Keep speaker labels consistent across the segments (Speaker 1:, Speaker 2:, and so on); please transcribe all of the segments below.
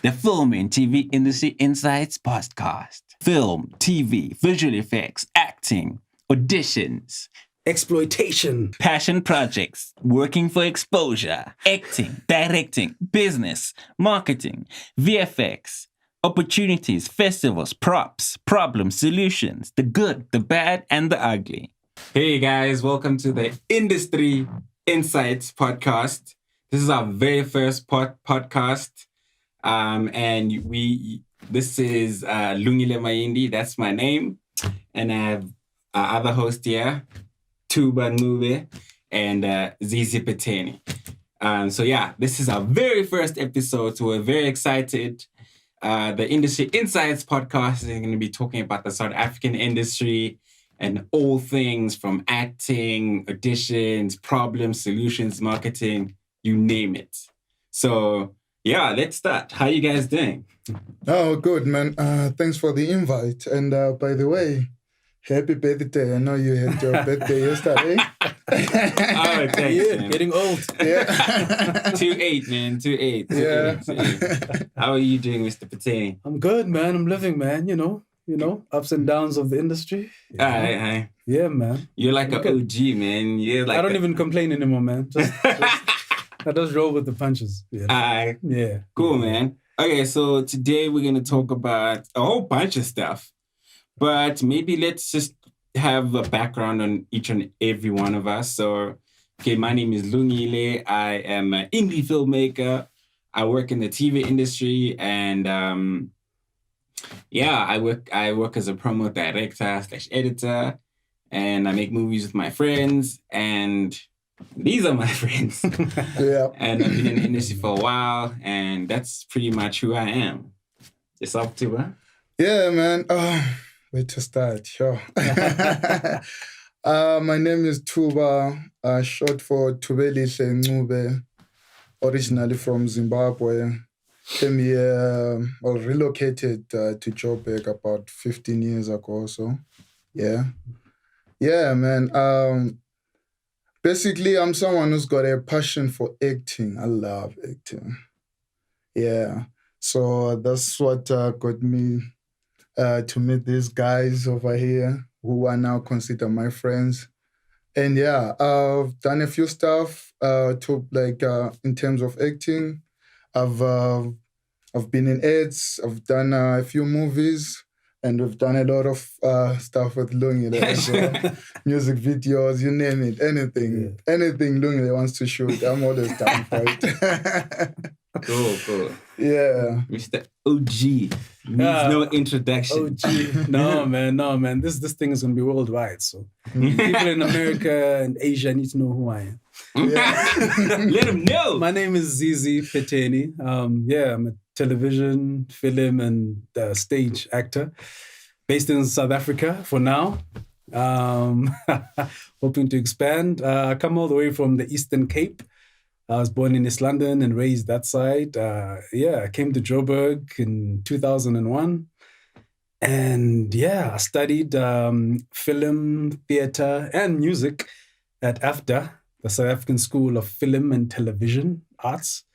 Speaker 1: the Film and TV Industry Insights Podcast. Film, TV, visual effects, acting, auditions,
Speaker 2: exploitation,
Speaker 1: passion projects, working for exposure, acting, directing, business, marketing, VFX, opportunities, festivals, props, problems, solutions, the good, the bad, and the ugly. Hey guys, welcome to the Industry Insights Podcast. This is our very first podcast. This is Lungile Mayindi, that's my name. And I have our other host here, Tuba Nube and Zizi Peteni. This is our very first episode, so we're very excited. The Industry Insights Podcast is going to be talking about the South African industry and all things from acting, auditions, problems, solutions, marketing, you name it. So, yeah, let's start. How you guys doing?
Speaker 3: Oh, good, man. Thanks for the invite. And by the way, happy birthday. I know you had your birthday yesterday.
Speaker 1: Oh, thanks, man.
Speaker 2: Getting old.
Speaker 3: Yeah.
Speaker 1: 2-8, man. 2-8.
Speaker 3: Yeah.
Speaker 1: 2-8. How are you doing, Mr. Pateni?
Speaker 2: I'm good, man. I'm living, man. You know, ups and downs of the industry.
Speaker 1: Aye.
Speaker 2: Yeah, man.
Speaker 1: You're like an OG, man. You're like
Speaker 2: I don't even complain anymore, man. I just roll with the punches. Yeah.
Speaker 1: Aye.
Speaker 2: Yeah.
Speaker 1: Cool, man. Okay, so today we're going to talk about a whole bunch of stuff. But maybe let's just have a background on each and every one of us. So, okay, my name is Lungile. I am an indie filmmaker. I work in the TV industry and I work as a promo director/editor, and I make movies with my friends, and these are my friends.
Speaker 3: Yeah.
Speaker 1: And I've been in the industry for a while, and that's pretty much who I am. Yourself too, huh?
Speaker 3: Yeah, man. Where to start? Sure. My name is Tuba, short for Tubelihle Ncube, originally from Zimbabwe. Came here, relocated to Joburg about 15 years ago. So, yeah. Yeah, man. Basically, I'm someone who's got a passion for acting. I love acting. Yeah. So that's what got me to meet these guys over here who are now considered my friends. And yeah, I've done a few stuff in terms of acting. I've been in ads. I've done a few movies, and we've done a lot of stuff with Lungile. So, music videos, you name it, anything Lungile wants to shoot, I'm always down for it.
Speaker 1: Cool.
Speaker 3: Yeah.
Speaker 1: Mr. OG needs no introduction.
Speaker 2: OG. No, man. This thing is going to be worldwide. So people in America and Asia need to know who I am.
Speaker 3: Yeah.
Speaker 1: Let them know.
Speaker 2: My name is Zizi Peteni. I'm a television, film, and stage actor based in South Africa for now. Hoping to expand. I come all the way from the Eastern Cape. I was born in East London and raised that side. I came to Joburg in 2001. And I studied film, theatre, and music at AFDA, the South African School of Film and Television Arts.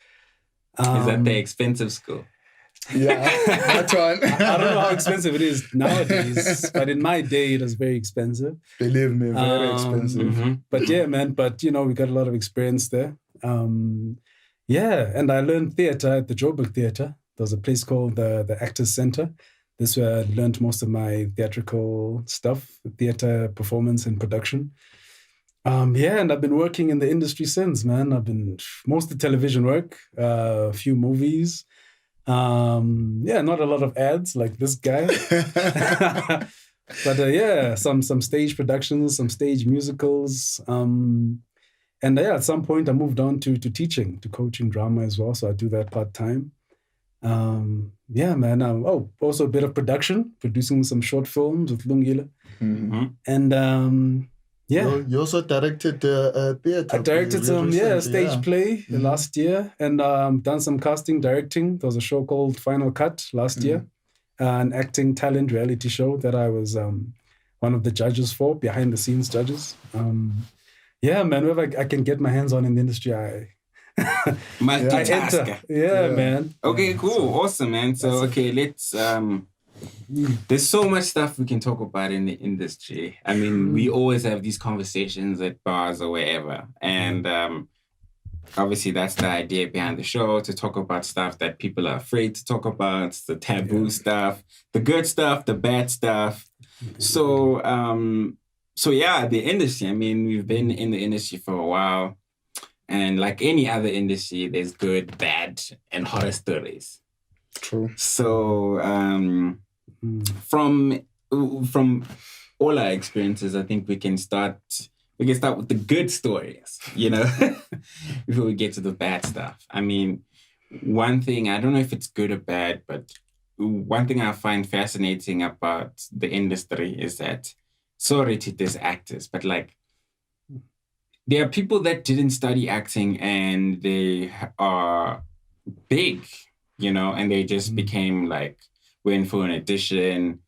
Speaker 1: Is that the expensive school?
Speaker 3: Yeah, that one.
Speaker 2: I don't know how expensive it is nowadays, but in my day, it was very expensive.
Speaker 3: Believe me, very expensive.
Speaker 1: Mm-hmm.
Speaker 2: But yeah, man, we got a lot of experience there. And I learned theatre at the Joburg Theatre. There was a place called the Actors Centre. This is where I learned most of my theatrical stuff, theatre performance and production. And I've been working in the industry since, man. I've been mostly television work, a few movies. Not a lot of ads like this guy. But some stage productions, some stage musicals. At some point I moved on to teaching, to coaching drama as well. So I do that part-time. Also a bit of production, producing some short films with Lungile.
Speaker 3: Mm-hmm.
Speaker 2: And
Speaker 3: You also directed theatre.
Speaker 2: I directed some stage play last year, and done some casting, directing. There was a show called Final Cut last year, an acting talent reality show that I was one of the judges for, behind the scenes judges. Whenever I can get my hands on in the industry,
Speaker 1: Multitasker.
Speaker 2: Yeah, man.
Speaker 1: Okay, cool. Awesome, man. So, okay, let's... there's so much stuff we can talk about in the industry. I mean, we always have these conversations at bars or wherever. And obviously, that's the idea behind the show, to talk about stuff that people are afraid to talk about, the taboo stuff, the good stuff, the bad stuff. So, the industry. I mean, we've been in the industry for a while. And like any other industry, there's good, bad, and horror stories.
Speaker 3: True.
Speaker 1: So, from all our experiences, I think we can start with the good stories, before we get to the bad stuff. I mean, one thing, I don't know if it's good or bad, but one thing I find fascinating about the industry is that, sorry to these actors, but like, there are people that didn't study acting and they are big, and they just became like, went for an audition.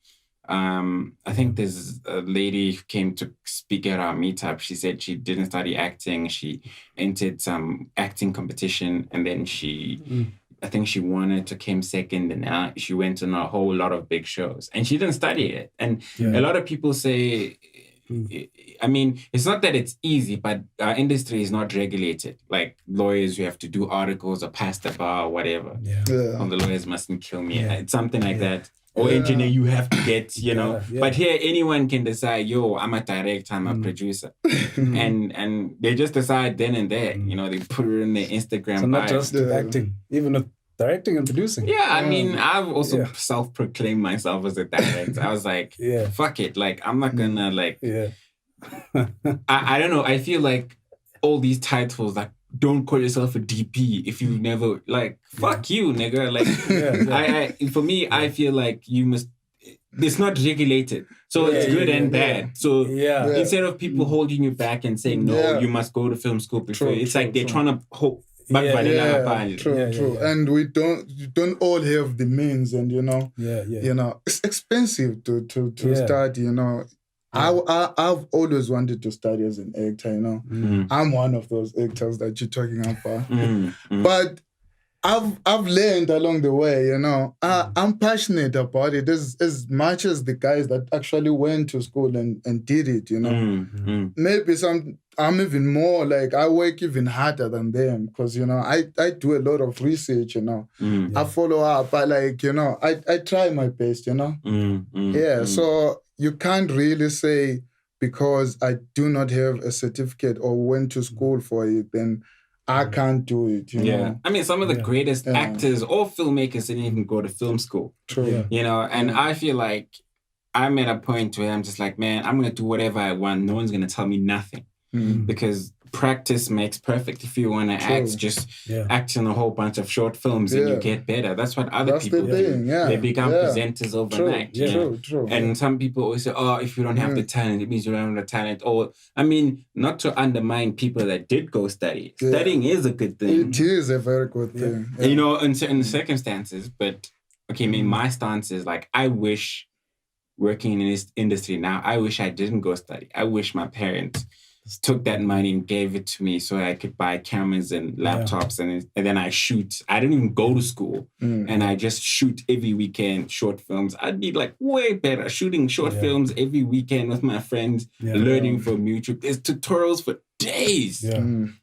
Speaker 1: I think there's a lady who came to speak at our meetup. She said she didn't study acting. She entered some acting competition, and then I think she won it, came second, and now she went on a whole lot of big shows. And she didn't study it. And a lot of people say, I mean, it's not that it's easy, but our industry is not regulated. Like lawyers, you have to do articles or pass the bar or whatever. Oh, the lawyers mustn't kill me. It's something like that. Or engineer, you have to get, But here, anyone can decide, I'm a director, I'm a producer. and they just decide then and there. They put it in their Instagram.
Speaker 2: So not just acting, even with directing and producing.
Speaker 1: Yeah, I mean, I've also self-proclaimed myself as a director. I was like, fuck it. Like, I'm not gonna, like... I don't know. I feel like all these titles, like, don't call yourself a DP if you never, like, fuck you, nigga. Like, for me, I feel like you must... It's not regulated. So it's good and bad. So instead of people holding you back and saying, no, you must go to film school before, it's like they're trying to hope.
Speaker 3: True. And we don't all have the means, and it's expensive to study. I've always wanted to study as an actor. I'm one of those actors that you're talking about, but I've learned along the way. I'm passionate about it as much as the guys that actually went to school and did it. Maybe I'm even more, like, I work even harder than them because, I do a lot of research, I follow up, I try my best, so you can't really say because I do not have a certificate or went to school for it, then I can't do it,
Speaker 1: I mean, some of the greatest actors or filmmakers didn't even go to film school.
Speaker 3: True.
Speaker 1: And I feel like I'm at a point where I'm just like, man, I'm going to do whatever I want. No one's going to tell me nothing. Because practice makes perfect. If you want to act, just act in a whole bunch of short films and you get better. That's what other people do. They become presenters overnight.
Speaker 3: True.
Speaker 1: And some people always say, if you don't have the talent, it means you don't have the talent. Or, I mean, not to undermine people that did go study. Studying is a good thing.
Speaker 3: It is a very good thing.
Speaker 1: In certain circumstances. But, okay, I mean, my stance is like, I wish working in this industry now, I wish I didn't go study. I wish my parents took that money and gave it to me so I could buy cameras and laptops and then I shoot. I didn't even go to school and I just shoot every weekend short films. I'd be like way better shooting short films every weekend with my friends, learning from YouTube. There's tutorials for days, and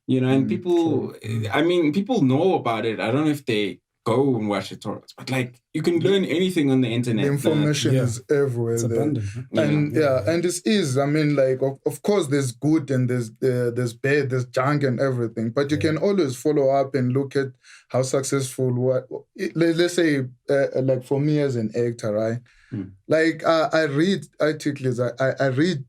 Speaker 1: people, I mean, people know about it. I don't know if they go and watch tutorials, but like you can learn anything on the internet.
Speaker 3: The information is everywhere. It's abundant. And this is, I mean, like of course there's good and there's bad, there's junk and everything, but you can always follow up and look at how successful let's say like for me as an actor, right? Like I read articles, I read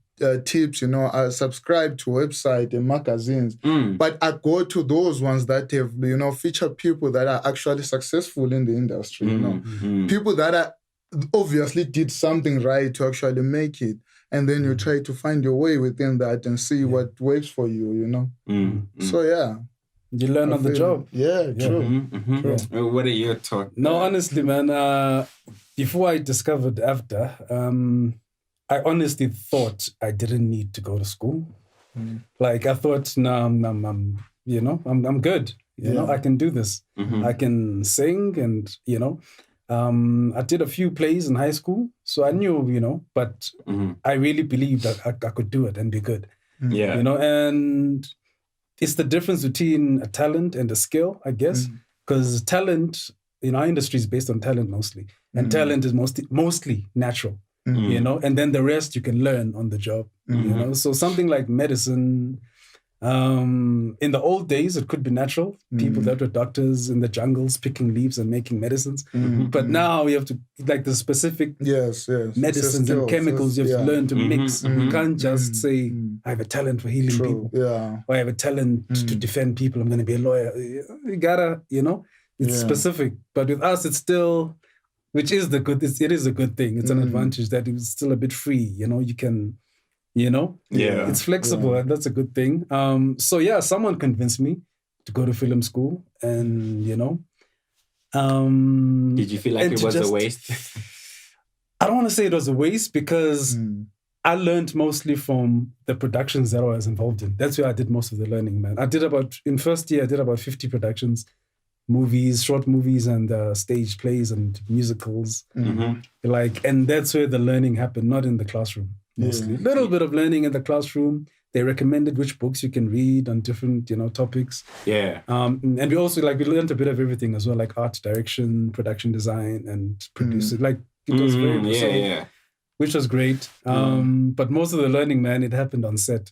Speaker 3: tips, I subscribe to websites and magazines, but I go to those ones that have, feature people that are actually successful in the industry, people that are obviously did something right to actually make it. And then you try to find your way within that and see what works for you, So,
Speaker 2: you learn on the job.
Speaker 3: Yeah, true.
Speaker 1: True. What are your thoughts?
Speaker 2: No, honestly, man, before I discovered AFDA, I honestly thought I didn't need to go to school. Like I thought, no, I'm good. You know, I can do this. I can sing, and I did a few plays in high school, so I knew, but I really believed that I could do it and be good.
Speaker 1: Yeah.
Speaker 2: And it's the difference between a talent and a skill, I guess, because talent, our industry is based on talent mostly, and talent is mostly natural, and then the rest you can learn on the job, So something like medicine, in the old days, it could be natural. People that were doctors in the jungles picking leaves and making medicines. But now you have to, like the specific medicines and chemicals, you have to learn to mix. You can't just say, I have a talent for healing people.
Speaker 3: Yeah.
Speaker 2: Or I have a talent to defend people. I'm going to be a lawyer. You gotta, it's specific. But with us, it's still, which is it is a good thing. It's an advantage that it's still a bit free. You can... it's flexible, and that's a good thing. Someone convinced me to go to film school, and
Speaker 1: did you feel like it was a waste?
Speaker 2: I don't want to say it was a waste, because I learned mostly from the productions that I was involved in. That's where I did most of the learning, man. In first year, I did about 50 productions, movies, short movies, and stage plays and musicals. And that's where the learning happened, not in the classroom. Mostly. A little bit of learning in the classroom. They recommended which books you can read on different, topics.
Speaker 1: Yeah.
Speaker 2: And we also, we learned a bit of everything as well, like art direction, production design, and producing. It was very which was great. But most of the learning, man, it happened on set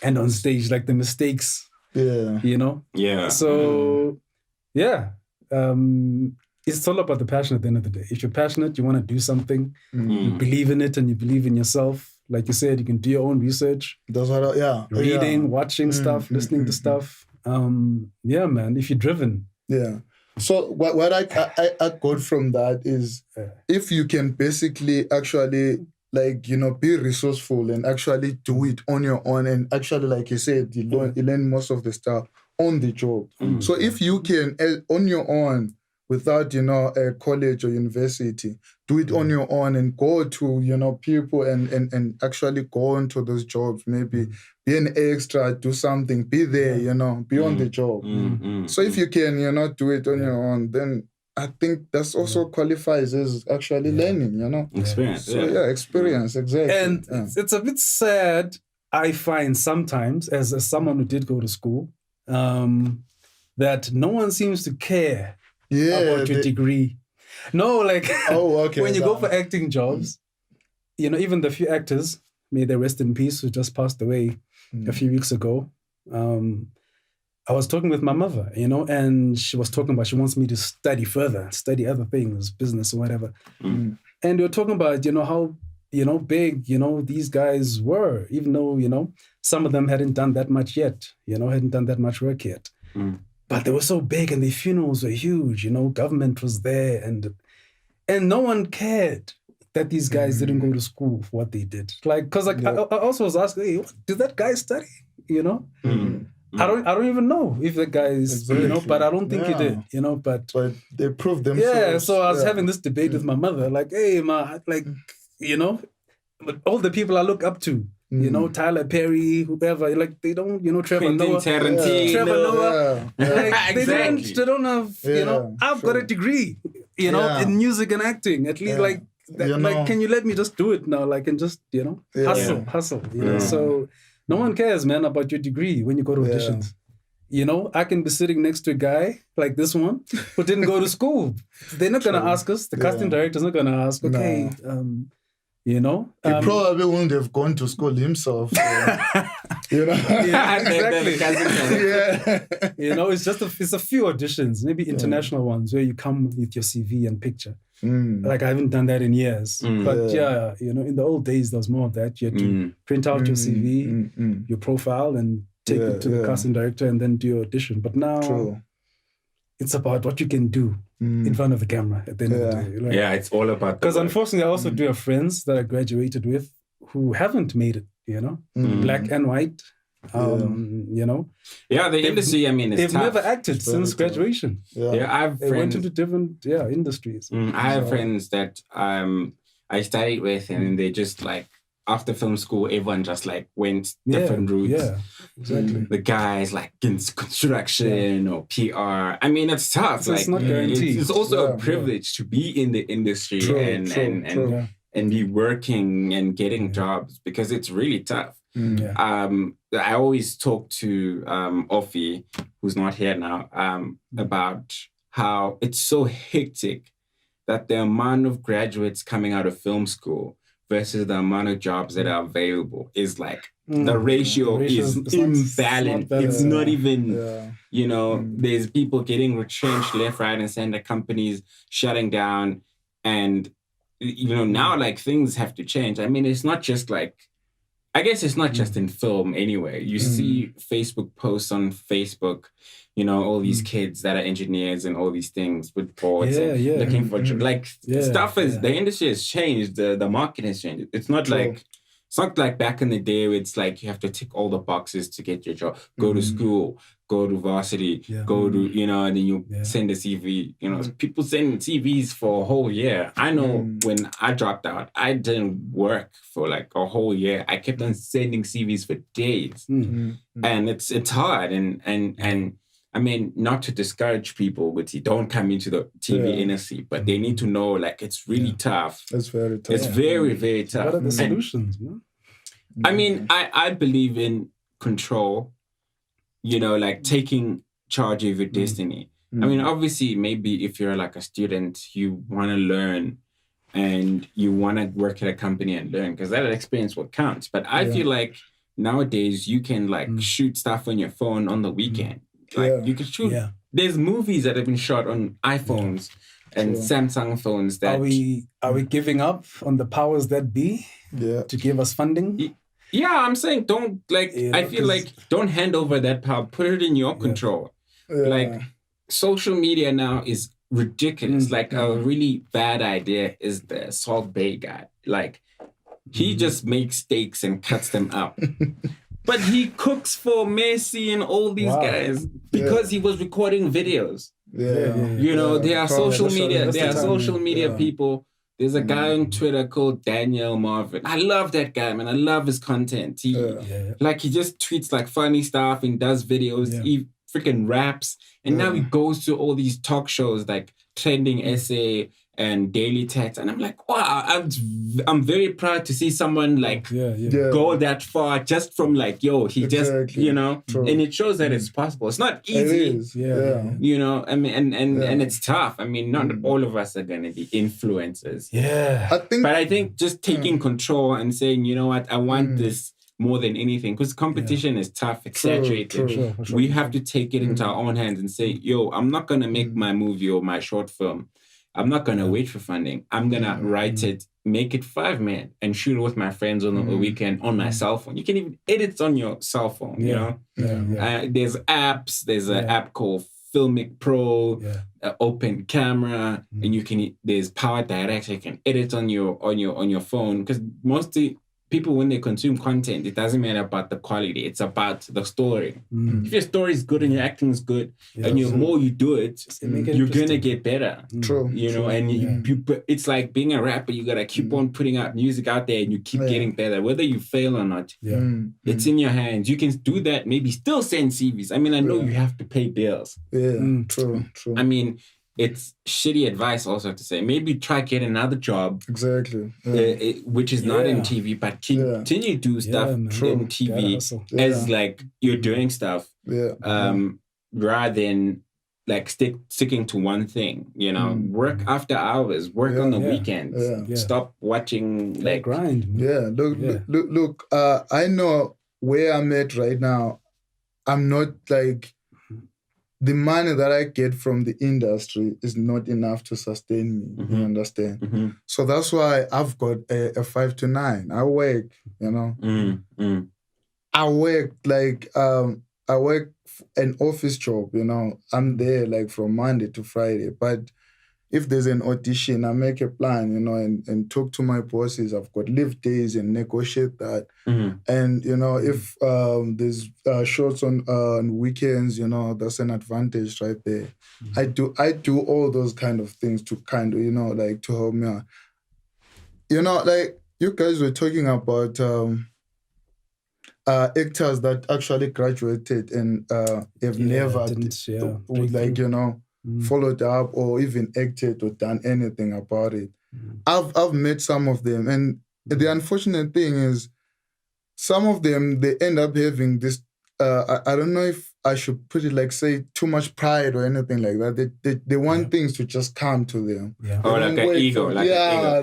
Speaker 2: and on stage, like the mistakes.
Speaker 3: Yeah.
Speaker 1: Yeah.
Speaker 2: So, it's all about the passion at the end of the day. If you're passionate, you want to do something, you believe in it, and you believe in yourself. Like you said, you can do your own research.
Speaker 3: That's what
Speaker 2: reading, watching stuff, listening to stuff. Man, if you're driven.
Speaker 3: Yeah. So what I got from that is if you can basically actually be resourceful and actually do it on your own, and actually, like you said, you learn most of the stuff on the job. So if you can, on your own, without, a college or university, do it on your own and go to, people and actually go into those jobs, maybe be an extra, do something, be there, be on the job. So if you can, do it on your own, then I think that's also qualifies as actually learning,
Speaker 1: Experience.
Speaker 3: So experience, exactly.
Speaker 2: And it's a bit sad, I find sometimes, as someone who did go to school, that no one seems to care about your degree. No, when you go for acting jobs, even the few actors, may they rest in peace, who just passed away a few weeks ago, I was talking with my mother, and she was talking about she wants me to study further, study other things, business or whatever. And we were talking about, how, big, these guys were, even though, some of them hadn't done that much yet, hadn't done that much work yet. But they were so big, and the funerals were huge, government was there, and no one cared that these guys didn't go to school for what they did. Because I also was asking, hey, did that guy study? I don't even know if the guy is, but I don't think he did, but
Speaker 3: they proved themselves.
Speaker 2: Yeah, so I was having this debate with my mother, hey, ma, but all the people I look up to, Tyler Perry, whoever, they don't, Trevor Noah. Trevor Noah.
Speaker 1: Exactly.
Speaker 2: They don't have, I've got a degree, in music and acting. At least, can you let me just do it now? And just, hustle. So no one cares, man, about your degree when you go to auditions. I can be sitting next to a guy like this one who didn't go to school. They're not going to ask us. The casting director's not going to ask, okay, he
Speaker 3: probably wouldn't have gone to school himself.
Speaker 2: Exactly. It's a few auditions, maybe international ones, where you come with your CV and picture. I haven't done that in years. But in the old days, there was more of that. You had to print out your CV, your profile, and take it to the casting director and then do your audition. But now it's about what you can do in front of the camera at the end of the day.
Speaker 1: It's all about
Speaker 2: because unfortunately, I also do have friends that I graduated with who haven't made it, black and white.
Speaker 1: The industry,
Speaker 2: they've
Speaker 1: tough.
Speaker 2: never acted since graduation.
Speaker 1: I have
Speaker 2: they went into different industries.
Speaker 1: I have friends that I studied with, and they just after film school, everyone just like went different routes.
Speaker 2: Yeah, exactly.
Speaker 1: The guys like in construction or PR. I mean, it's tough.
Speaker 2: So
Speaker 1: like
Speaker 2: it's not guaranteed.
Speaker 1: It's also a privilege to be in the industry and be working and getting jobs because it's really tough. I always talk to Ofi, who's not here now, about how it's so hectic that the amount of graduates coming out of film school versus the amount of jobs that are available is like the ratio is imbalanced. It's not even, there's people getting retrenched left, right, and center, companies shutting down. And, now like things have to change. I mean, it's not just like, I guess it's not just in film anyway. You see Facebook posts on Facebook, all these kids that are engineers and all these things with boards and looking for the industry has changed. The market has changed. It's not like back in the day where it's like you have to tick all the boxes to get your job. Go to school, go to varsity, go to, and then you send a CV. People send CVs for a whole year. I know when I dropped out, I didn't work for like a whole year. I kept on sending CVs for days. And it's hard. And I mean, not to discourage people with it, don't come into the TV industry, but they need to know like it's really tough.
Speaker 3: It's very tough.
Speaker 1: It's very, very tough.
Speaker 2: What are the solutions?
Speaker 1: I mean, I believe in control, like taking charge of your destiny. I mean, obviously, maybe if you're like a student, you want to learn and you want to work at a company and learn because that experience what counts. But I feel like nowadays you can like shoot stuff on your phone on the weekend. Like you can shoot. There's movies that have been shot on iPhones and Samsung phones. That
Speaker 2: are we giving up on the powers that be to give us funding?
Speaker 1: Yeah, I'm saying don't like. I feel like don't hand over that power. Put it in your control. Like social media now is ridiculous. Like a really bad idea is the Salt Bay guy. Like he just makes steaks and cuts them up. But he cooks for Messi and all these guys because he was recording videos. There are social media. There are social media people. There's a guy on Twitter called Daniel Marvin. I love that guy, man. I love his content. He just tweets like funny stuff and does videos. He freaking raps. And now he goes to all these talk shows like Trending SA and Daily Text. And I'm like, wow, I'm very proud to see someone like go that far just from like, he just, and it shows that it's possible. It's not easy.
Speaker 3: It is.
Speaker 1: I mean, and it's tough. I mean, not all of us are going to be influencers. I think just taking control and saying, you know what, I want this more than anything, because competition is tough, it's saturated. We have to take it into our own hands and say, I'm not going to make my movie or my short film. I'm not going to wait for funding. I'm going to write it, make it 5 minutes, and shoot it with my friends on the weekend on my cell phone. You can even edit on your cell phone, There's apps. There's an app called Filmic Pro, open camera, and there's Power Direct. You can edit on your phone, because mostly people, when they consume content, it doesn't matter about the quality. It's about the story. If your story is good and your acting is good, and the more you do it, you're going to get better. It's like being a rapper. You got to keep on putting out music out there, and you keep getting better. Whether you fail or not, it's in your hands. You can do that, maybe still send CVs. I mean, I know you have to pay bills.
Speaker 3: True.
Speaker 1: I mean, it's shitty advice also to say, maybe try get another job.
Speaker 3: Exactly.
Speaker 1: Which is not in TV, but continue to do stuff in TV as like you're doing stuff. Rather than like sticking to one thing, work after hours, work on the weekends. Stop watching like
Speaker 2: grind.
Speaker 3: Look, I know where I'm at right now. I'm not like, the money that I get from the industry is not enough to sustain me. You understand? So that's why I've got a 5 to 9. I work, I work like I work an office job. I'm there like from Monday to Friday. But if there's an audition, I make a plan, and talk to my bosses. I've got leave days and negotiate that. And, if there's shots on weekends, that's an advantage right there. I do all those kind of things to kind of, like to help me out. Like you guys were talking about actors that actually graduated and have never followed up or even acted or done anything about it. I've met some of them, and the unfortunate thing is some of them, they end up having this I don't know if I should put it like, say, too much pride or anything like that. They want things to just come to them.
Speaker 1: Yeah. Or like an ego.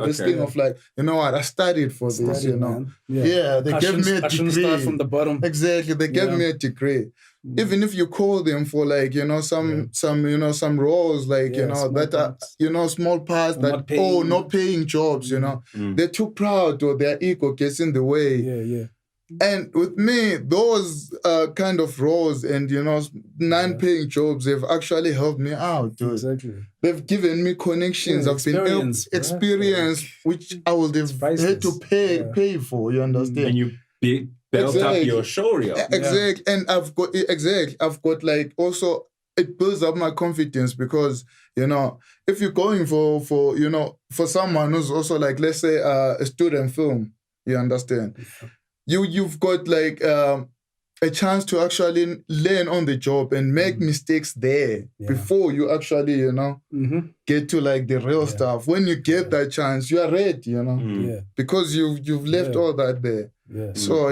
Speaker 3: This thing of like, you know what, I studied for this, you know.
Speaker 2: Man.
Speaker 3: They gave me a degree.
Speaker 2: I shouldn't start from the bottom.
Speaker 3: Exactly. They gave me a degree. Even if you call them for like, you know, some roles, like, you know, that are, you know, small parts that, not paying jobs, you know. They're too proud or their ego gets in the way.
Speaker 2: Yeah.
Speaker 3: And with me, those kind of roles and, you know, non-paying jobs, they've actually helped me out, dude.
Speaker 2: Exactly.
Speaker 3: They've given me connections. I've been experience, which I would have had to pay for, you understand?
Speaker 1: And you built up your show reel.
Speaker 3: Exactly. And I've got like also, it builds up my confidence because, you know, if you're going for you know, for someone who's also like, let's say a student film, you understand? You've got like a chance to actually learn on the job and make mistakes there before you actually, you know, get to like the real stuff. When you get that chance, you are ready, you know, because you've left all that there. So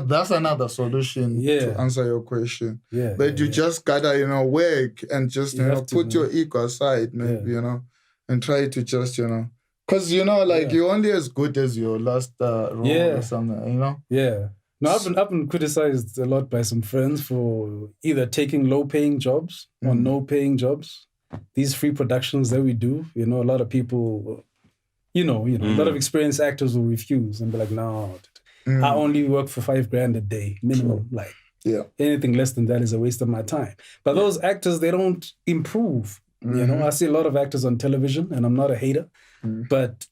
Speaker 3: that's another solution to answer your question. But you just gotta, you know, work and just you know put your ego aside, maybe, you know, and try to just, you know. Because, you know, like, you're only as good as your last role or something, you know?
Speaker 2: Yeah. No, I've been criticized a lot by some friends for either taking low-paying jobs or no-paying jobs. These free productions that we do, you know, a lot of people, a lot of experienced actors will refuse and be like, no, I only work for $5,000 a day, minimum. Like, anything less than that is a waste of my time. But those actors, they don't improve. You know, I see a lot of actors on television, and I'm not a hater, but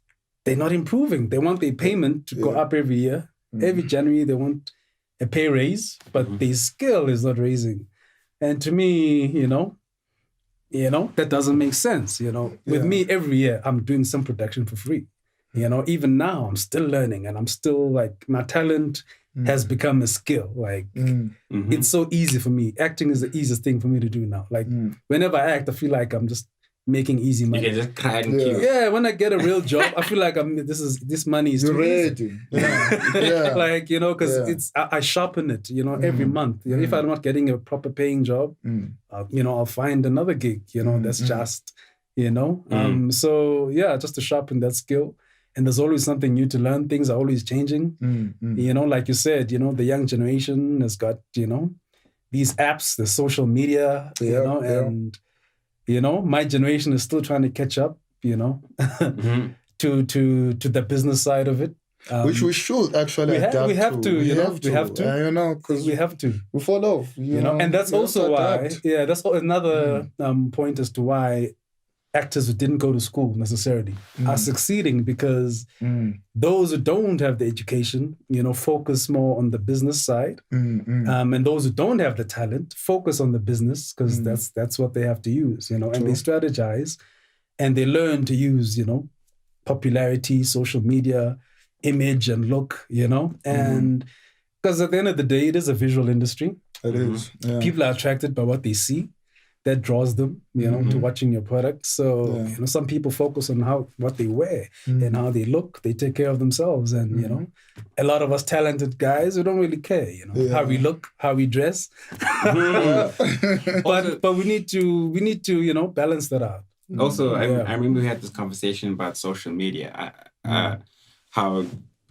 Speaker 2: they're not improving. They want their payment to go up every year. Every January, they want a pay raise, but their skill is not raising. And to me, you know, that doesn't make sense. You know, with me, every year, I'm doing some production for free. You know, even now, I'm still learning, and I'm still like, my talent has become a skill. Like, it's so easy for me. Acting is the easiest thing for me to do now. Like, whenever I act, I feel like I'm just making easy money.
Speaker 1: You can just cry and cue.
Speaker 2: Yeah, when I get a real job, I feel like this money is too easy. Like, you know, because I sharpen it, you know, every month. You know, if I'm not getting a proper paying job, you know, I'll find another gig, you know, that's just, you know. So yeah, just to sharpen that skill. And there's always something new to learn. Things are always changing. You know, like you said, you know, the young generation has got, you know, these apps, the social media, you know, and, you know, my generation is still trying to catch up, you know, to the business side of it.
Speaker 3: Which we should actually adapt
Speaker 2: we have to. You know, because we have to.
Speaker 3: We fall off.
Speaker 2: You know, and that's also why, that's another point as to why actors who didn't go to school necessarily are succeeding, because those who don't have the education, you know, focus more on the business side. And those who don't have the talent focus on the business, because that's what they have to use, you know, and they strategize and they learn to use, you know, popularity, social media, image and look, you know, and because at the end of the day, it is a visual industry.
Speaker 3: It is. Yeah.
Speaker 2: People are attracted by what they see. That draws them, you know, to watching your product. So, you know, some people focus on what they wear and how they look. They take care of themselves. And, you know, a lot of us talented guys, we don't really care, you know, how we look, how we dress. But we need to, you know, balance that out.
Speaker 1: Also, I remember we had this conversation about social media. How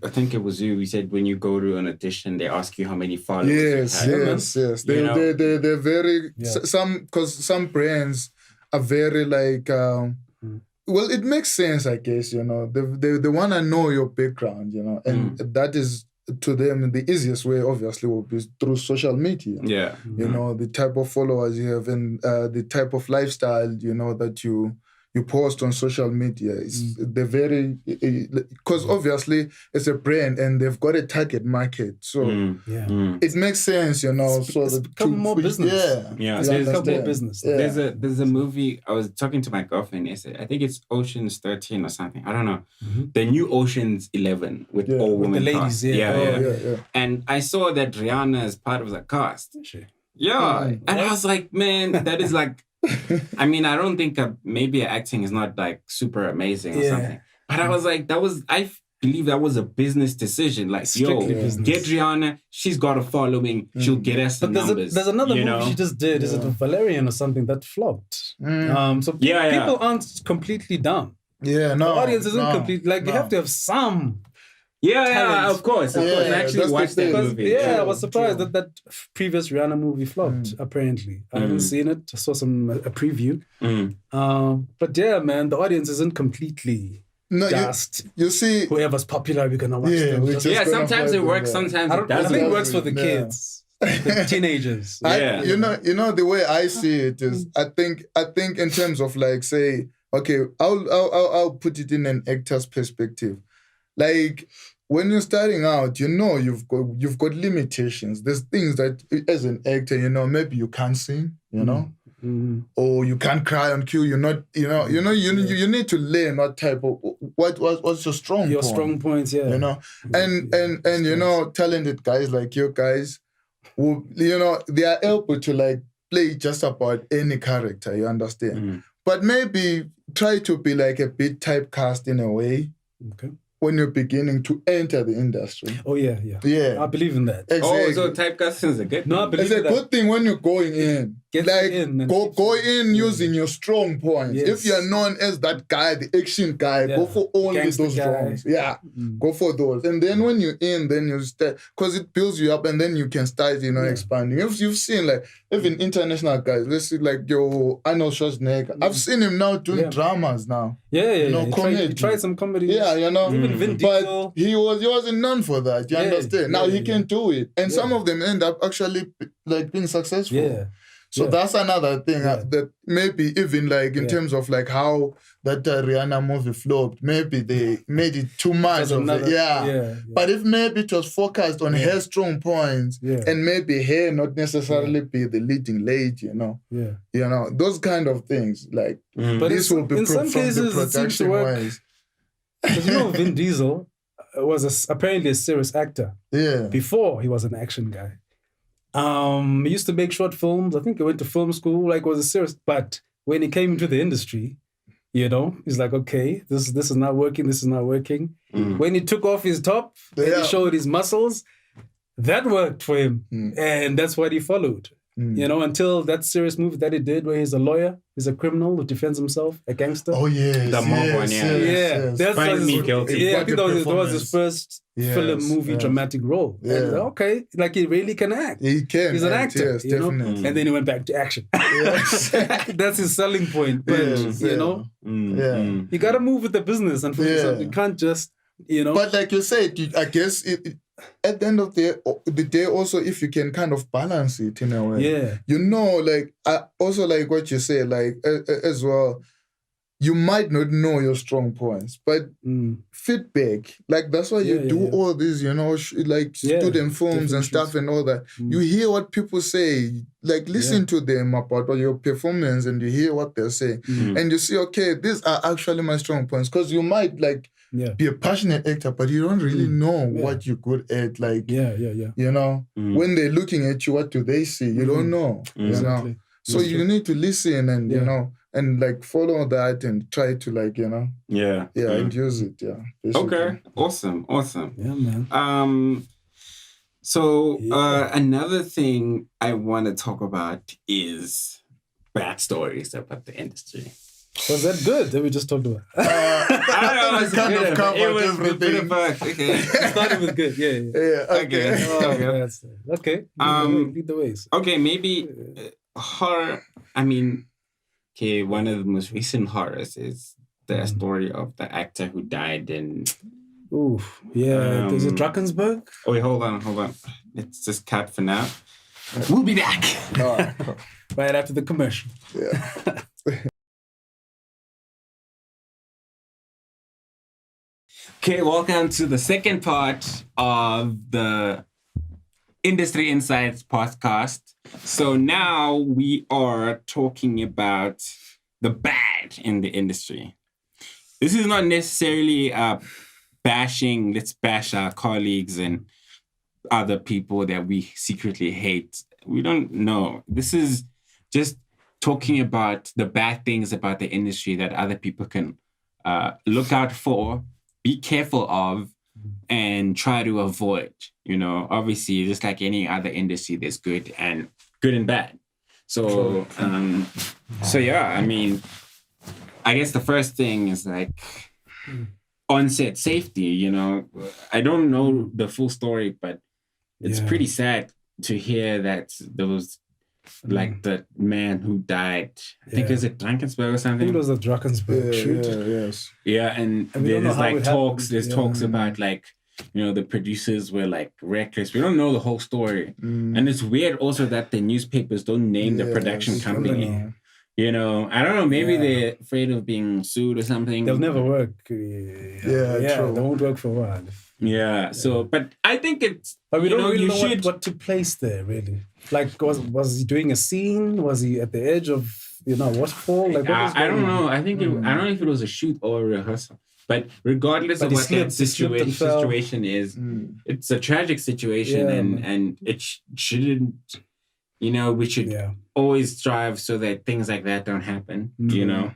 Speaker 1: I think it was you said when you go to an audition, they ask you how many followers you have.
Speaker 3: Yes. They're very, some brands are very like, well, it makes sense, I guess, you know. They want to know your background, you know, and that is, to them, the easiest way, obviously, will be through social media.
Speaker 1: Yeah.
Speaker 3: You know, the type of followers you have and the type of lifestyle, you know, that you you post on social media. They're very, because obviously it's a brand and they've got a target market. So it makes sense, you know.
Speaker 2: It's become more business.
Speaker 1: Yeah.
Speaker 2: It's become more business.
Speaker 3: Yeah.
Speaker 1: There's a movie, I was talking to my girlfriend yesterday. I think it's Ocean's 13 or something. I don't know. The new Ocean's 11 with all women
Speaker 2: the ladies,
Speaker 1: cast.
Speaker 3: Yeah.
Speaker 1: And I saw that Rihanna is part of the cast. Yeah. And I was like, man, that is like, I mean, I don't think maybe her acting is not like super amazing or something. But I was like, I believe that was a business decision. Like,
Speaker 2: Strictly business.
Speaker 1: Get Rihanna. She's got a following. She'll get us the numbers.
Speaker 2: There's another
Speaker 1: you
Speaker 2: movie
Speaker 1: know?
Speaker 2: she just did. Is it Valerian or something that flopped? So people aren't completely down.
Speaker 3: Yeah, no.
Speaker 2: The audience isn't complete. Like, you have to have some.
Speaker 1: Yeah, of course. I actually watched that movie.
Speaker 2: Yeah, I was surprised that previous Rihanna movie flopped, apparently. I haven't seen it. I saw a preview. But yeah, man, the audience isn't completely just.
Speaker 3: You see...
Speaker 2: Whoever's popular, we're going to watch them.
Speaker 1: Yeah, sometimes it works, sometimes it doesn't.
Speaker 2: I think it works for the kids. The teenagers.
Speaker 3: You know, the way I see it is, I think in terms of like, say, okay, I'll put it in an actor's perspective. Like, when you're starting out, you know you've got limitations. There's things that as an actor, you know, maybe you can't sing, you know, or you can't cry on cue. You're not, you need to learn what type of what's your strong point.
Speaker 2: Strong points, yeah.
Speaker 3: You know, and you know, talented guys like you guys, who, you know, they are able to like play just about any character. You understand? But maybe try to be like a bit typecast in a way.
Speaker 2: Okay.
Speaker 3: When you're beginning to enter the industry.
Speaker 2: Oh, yeah. I believe in that.
Speaker 3: Exactly.
Speaker 1: Oh, so typecasting is a good thing.
Speaker 2: No, I believe
Speaker 3: it's a good thing when you're going in. Go in using your strong points. Yes. If you're known as that guy, the action guy, go for only those roles. Yeah, go for those. And then when you're in, then you start, because it builds you up and then you can start, you know, expanding. If you've seen like, even international guys, let's see like your Arnold Schwarzenegger. I've seen him now doing dramas now.
Speaker 2: You
Speaker 3: know, comedy.
Speaker 2: He tried some comedy.
Speaker 3: Yeah, you know.
Speaker 2: Even Vin Diesel.
Speaker 3: But he wasn't known for that. You understand? Now he can do it. And some of them end up actually like being successful.
Speaker 2: Yeah.
Speaker 3: So that's another thing that maybe even like in terms of like how that Rihanna movie flopped, maybe they made it too much of it. But if maybe it was focused on her strong points and maybe her not necessarily be the leading lady, you know.
Speaker 2: Yeah.
Speaker 3: You know, those kind of things. Like
Speaker 2: but
Speaker 3: this will be
Speaker 2: in some
Speaker 3: from
Speaker 2: cases,
Speaker 3: the production wise.
Speaker 2: Because you know Vin Diesel was apparently a serious actor.
Speaker 3: Yeah.
Speaker 2: Before he was an action guy. He used to make short films. I think he went to film school, like was a serious. But when he came into the industry, you know, he's like, okay, this is not working. This is not working. When he took off his top and he showed his muscles, that worked for him, and that's what he followed. You know, until that serious movie that he did, where he's a lawyer, he's a criminal who defends himself, a gangster.
Speaker 3: Oh yes,
Speaker 1: the mob one,
Speaker 2: That's
Speaker 1: Find me guilty.
Speaker 2: Yeah, I think that was his first film, movie, dramatic role.
Speaker 3: Yeah.
Speaker 2: And okay, like he really can act.
Speaker 3: He can.
Speaker 2: He's an actor,
Speaker 3: yes,
Speaker 2: you know?
Speaker 3: definitely.
Speaker 2: And then he went back to action. That's his selling point. But you know, you gotta move with the business, and you can't just, you know.
Speaker 3: But like you said, I guess at the end of the day, also if you can kind of balance it in a way, you know, like also like what you say, like as well, you might not know your strong points, but feedback, like that's why you do all these, you know, like student films and stuff and all that. You hear what people say, like listen to them about your performance, and you hear what they're saying, and you see, okay, these are actually my strong points, because you might like be a passionate actor, but you don't really know what you're good at. Like, you know, when they're looking at you, what do they see? You don't know, you know. So you need to listen and, you know, and like follow that and try to like, you know. And use it, basically.
Speaker 1: Okay, awesome.
Speaker 2: Yeah, man.
Speaker 1: So another thing I want to talk about is bad stories about the industry.
Speaker 2: Was that good that we just talked about?
Speaker 3: I don't know, it's kind of covered everything.
Speaker 1: Okay.
Speaker 2: Started with good, okay. Lead the ways.
Speaker 1: Okay, maybe horror. I mean, okay, one of the most recent horrors is the story of the actor who died in...
Speaker 2: Is it Drakensberg?
Speaker 1: Oh, wait, hold on. Let's just cut for now. We'll be back.
Speaker 2: Right after the commercial.
Speaker 3: Yeah.
Speaker 1: Okay, welcome to the second part of the Industry Insights podcast. So now we are talking about the bad in the industry. This is not necessarily bashing, let's bash our colleagues and other people that we secretly hate. We don't know. This is just talking about the bad things about the industry that other people can look out for, be careful of, and try to avoid. You know, obviously, just like any other industry, there's good and bad. So, yeah, I mean, I guess the first thing is like on-set safety. You know, I don't know the full story, but it's pretty sad to hear that there was like the man who died. I think it was at Drakensberg or something.
Speaker 2: I think it was a Drakensberg shoot.
Speaker 3: Yes.
Speaker 1: Yeah, and there's like talks. There's talks about like, you know, the producers were like reckless. We don't know the whole story, and it's weird also that the newspapers don't name the production company. You know, I don't know. Maybe they're afraid of being sued or something.
Speaker 2: They'll never work.
Speaker 3: True.
Speaker 2: They won't work for a while.
Speaker 1: Yeah. So, but I think it's.
Speaker 2: But we don't really know
Speaker 1: should...
Speaker 2: what took place there, really. Like, was he doing a scene? Was he at the edge of, you know, waterfall? Like,
Speaker 1: I don't know. I think I don't know if it was a shoot or a rehearsal. But regardless of what that situation is, it's a tragic situation, and it shouldn't. You know, we should always strive so that things like that don't happen. You know,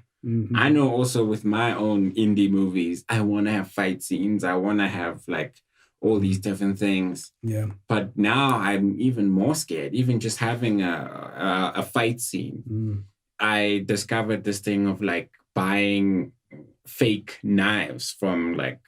Speaker 1: I know also with my own indie movies, I want to have fight scenes. I want to have like all these different things. Yeah. But now I'm even more scared. Even just having a fight scene, I discovered this thing of like buying fake knives from like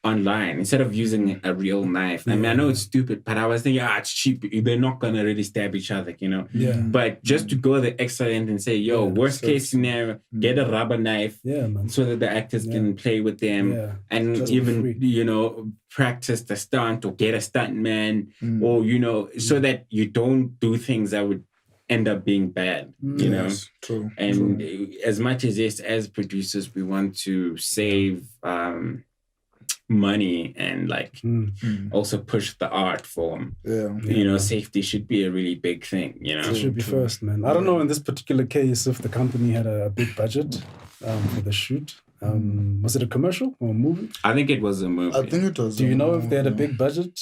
Speaker 1: online instead of using a real knife. I mean, I know it's stupid, but I was thinking, it's cheap. They're not gonna really stab each other, you know. Yeah. But just to go the extra end and say, worst case scenario, get a rubber knife, so that the actors can play with them, and just even you know practice the stunt or get a stunt man, or you know, so that you don't do things that would end up being bad, you know.
Speaker 3: True.
Speaker 1: And as much as as producers, we want to save money and like also push the art form. You know, safety should be a really big thing, you know.
Speaker 2: It should be first, man. I don't know in this particular case if the company had a big budget for the shoot. Was it a commercial or a movie?
Speaker 1: I think it was a movie.
Speaker 3: I think it was.
Speaker 2: Do you know if they had a big budget?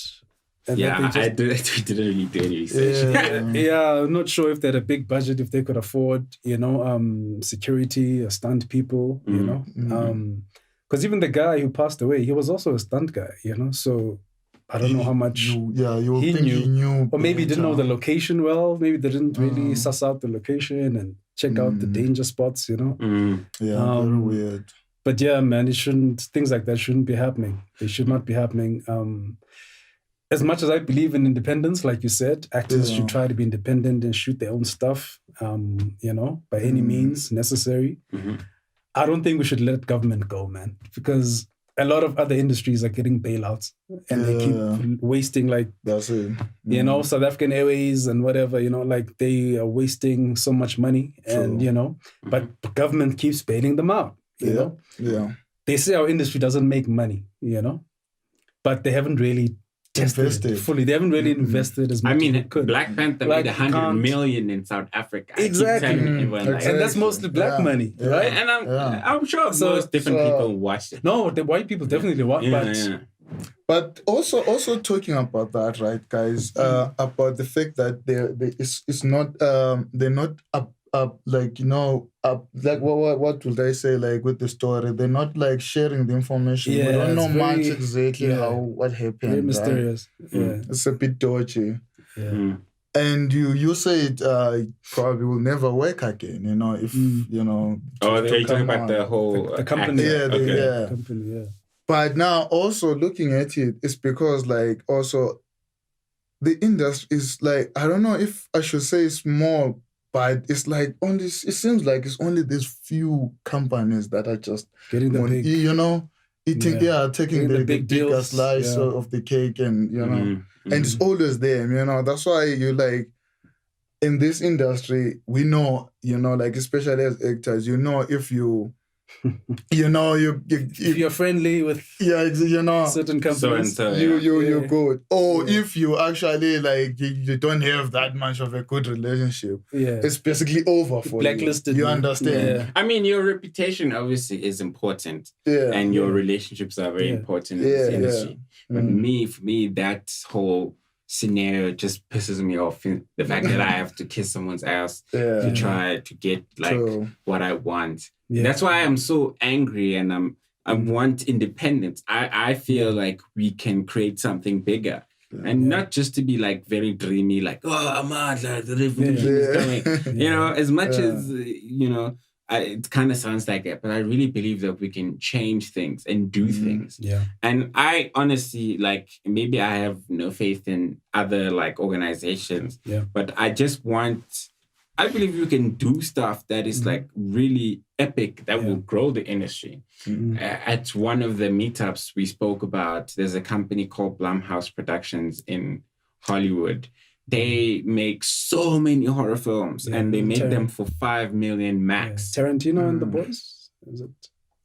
Speaker 1: And we didn't really do any research.
Speaker 2: I'm not sure if they had a big budget, if they could afford, you know, security, stunt people, you know. Because even the guy who passed away, he was also a stunt guy, you know. So I don't know how much he knew. Or maybe he didn't know the location well. Maybe they didn't really suss out the location and check out the danger spots, you know.
Speaker 3: Very weird.
Speaker 2: But yeah, man, things like that shouldn't be happening. They should not be happening. As much as I believe in independence, like you said, actors should try to be independent and shoot their own stuff, you know, by any means necessary. I don't think we should let government go, man, because a lot of other industries are getting bailouts and they keep wasting, like,
Speaker 3: that's it.
Speaker 2: You know, South African Airways and whatever, you know, like they are wasting so much money and, you know, but the government keeps bailing them out, you know. They say our industry doesn't make money, you know, but they haven't really invested fully. They haven't really invested as much as they could.
Speaker 1: Black Panther made 100 million in South Africa.
Speaker 2: Exactly. And that's mostly black money, right?
Speaker 1: And I'm sure most different people watched it.
Speaker 2: No, the white people definitely watch
Speaker 3: But also talking about that, right, guys, about the fact that it's not they're not like, you know, like what will they say, like with the story, they're not like sharing the information. We don't know much exactly what happened.
Speaker 2: Very mysterious.
Speaker 3: Right? It's a bit dodgy. And you said it probably will never work again, you know, if you know.
Speaker 1: Oh, they're talking about the whole
Speaker 2: the company.
Speaker 3: Company. But now also looking at it, it's because like also the industry is like, I don't know if I should say small, but it's like only, it seems like it's only these few companies that are just
Speaker 2: getting the big,
Speaker 3: you know, taking the bigger slice of the cake, and you know, and it's always them, you know. That's why you like in this industry, we know, you know, like especially as actors, you know, if you you know,
Speaker 2: if you're friendly with certain companies,
Speaker 3: you're good. Or if you actually like you don't have that much of a good relationship, it's basically over for
Speaker 2: blacklisted.
Speaker 3: You understand?
Speaker 1: Yeah. I mean, your reputation obviously is important, and your relationships are very important in this industry. But for me, that whole scenario just pisses me off. The fact that I have to kiss someone's ass to try to get like what I want. That's why I'm so angry, and I want independence. I feel like we can create something bigger. And not just to be like very dreamy, like, oh, Ahmad, the revolution is coming. You know, as much as, you know, it kind of sounds like that, but I really believe that we can change things and do things.
Speaker 2: Yeah.
Speaker 1: And I honestly, like, maybe I have no faith in other like organizations, but I believe you can do stuff that is like really epic that will grow the industry. At one of the meetups we spoke about, there's a company called Blumhouse Productions in Hollywood. They make so many horror films and they make them for $5 million max.
Speaker 2: Tarantino and the boys?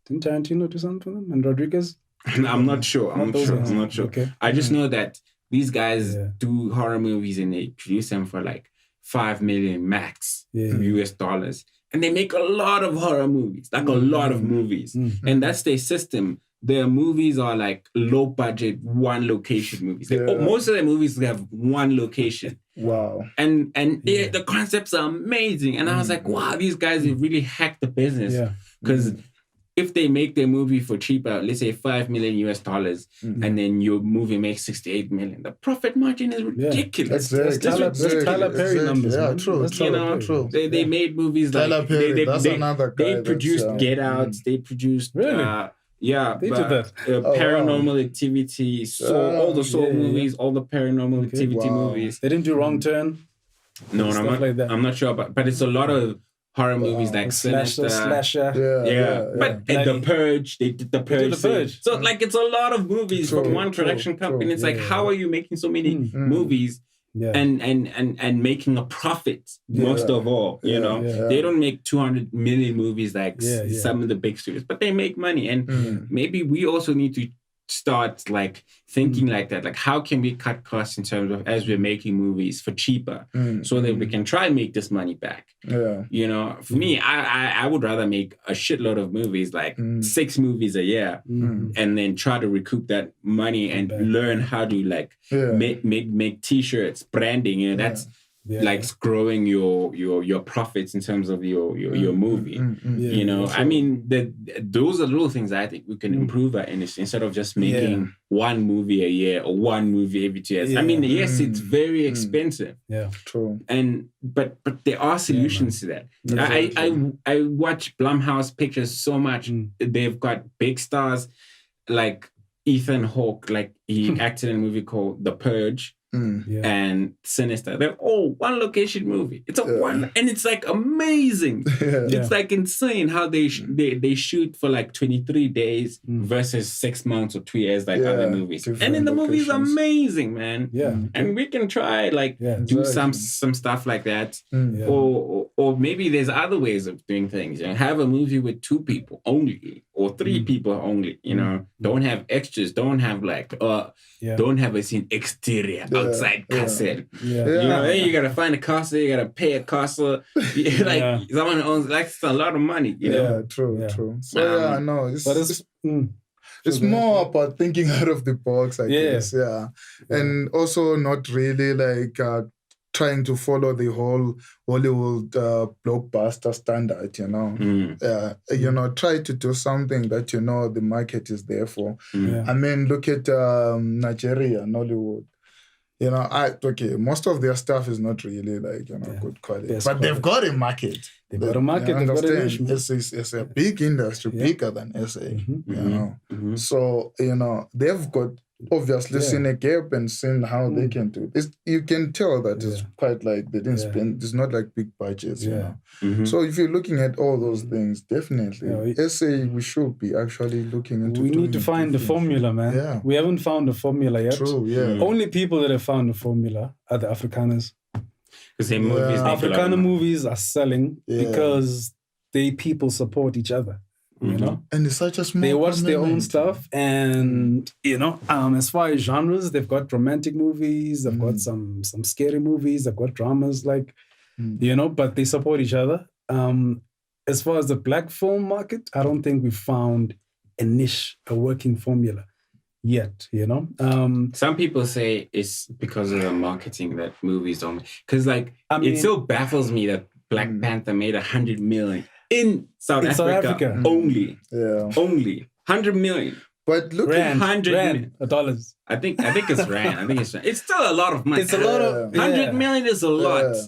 Speaker 2: Didn't Tarantino do something for them? And Rodriguez?
Speaker 1: I'm not sure. I'm not sure.
Speaker 2: Okay.
Speaker 1: I just know that these guys do horror movies and they produce them for like $5 million max US dollars. And they make a lot of horror movies, like a lot of movies. And that's their system. Their movies are like low budget, one location movies. Most of their movies have one location.
Speaker 3: Wow.
Speaker 1: And the concepts are amazing. And I was like, wow, these guys have really hacked the business. Because if they make their movie for cheaper, let's say $5 million US dollars, and then your movie makes $68 million, the profit margin is ridiculous.
Speaker 2: That's Tyler Perry numbers.
Speaker 3: Yeah,
Speaker 2: man.
Speaker 3: true.
Speaker 2: True.
Speaker 1: They made movies like
Speaker 3: Tyler Perry, that's another guy.
Speaker 1: They produced Get Out. They produced
Speaker 2: they did that.
Speaker 1: Paranormal Activity. All the Saw movies, all the Paranormal Activity movies.
Speaker 2: They didn't do Wrong Turn.
Speaker 1: No, I'm not sure, but it's a lot of horror movies like Sinister,
Speaker 2: Slasher.
Speaker 1: But The Purge, they did The Purge. So like it's a lot of movies from one production company. It's like, how are you making so many movies and making a profit most of all? You know, they don't make 200 million movies like some of the big studios, but they make money. And maybe we also need to start like thinking like that, like how can we cut costs in terms of as we're making movies for cheaper so that we can try and make this money back. You know, for me, I would rather make a shitload of movies, like 6 movies a year, and then try to recoup that money and learn how to like make t-shirts, branding. You know, that's like growing your profits in terms of your movie. You know, I mean, those are little things I think we can improve our industry instead of just making one movie a year or one movie every 2 years. I mean, yes, it's very expensive.
Speaker 2: Yeah,
Speaker 3: true.
Speaker 1: But there are solutions to that. I watch Blumhouse pictures so much. They've got big stars like Ethan Hawke, like he acted in a movie called The Purge. And Sinister. They're all one location movie. It's a one, and it's like amazing. It's like insane how they shoot for like 23 days versus 6 months or 2 years like other movies. And then the movie's amazing, man. And we can try like do some stuff like that. Or maybe there's other ways of doing things. You know, have a movie with 2 people only or 3 people only. You know, don't have extras. Don't have like don't have a scene exterior. Outside castle. You know, then you gotta find a castle, you gotta pay a castle. Like someone owns, like, it's a lot of money, you know?
Speaker 3: True. So no, it's more about thinking out of the box, I guess. And also not really like trying to follow the whole Hollywood blockbuster standard, you know. You know, try to do something that you know the market is there for. I mean, look at Nigeria, Nollywood. You know, most of their stuff is not really like, you know, good quality. But they've got a market.
Speaker 2: They've got a market. They've got a niche.
Speaker 3: It's a big industry, bigger than SA, you know. So, you know, they've got obviously seen a gap and seen how they can do it. You can tell that it's quite like they didn't spend, it's not like big budgets, you know. So if you're looking at all those things, definitely, SA, we should be actually looking into
Speaker 2: we need to find the formula, man. We haven't found the formula yet. Only people that have found the formula are the Afrikaners.
Speaker 1: Because movies,
Speaker 2: Afrikaner movies are selling because they people support each other. you know?
Speaker 3: And it's such a small
Speaker 2: They watch their own
Speaker 3: commitment.
Speaker 2: stuff, and as far as genres, they've got romantic movies, they've got some scary movies, they've got dramas, like but they support each other. As far as the black film market, I don't think we found a niche, a working formula yet.
Speaker 1: Some people say it's because of the marketing that movies don't. Because it still baffles me that Black Panther made 100 million in South Africa. Only.
Speaker 3: Yeah.
Speaker 1: Only 100 million.
Speaker 3: But look
Speaker 2: Rand,
Speaker 1: 100
Speaker 2: Rand, $.
Speaker 1: I think it's Rand. I think it's Rand. It's still a lot of money.
Speaker 2: It's a lot of
Speaker 1: 100 million is a lot.
Speaker 3: Yeah.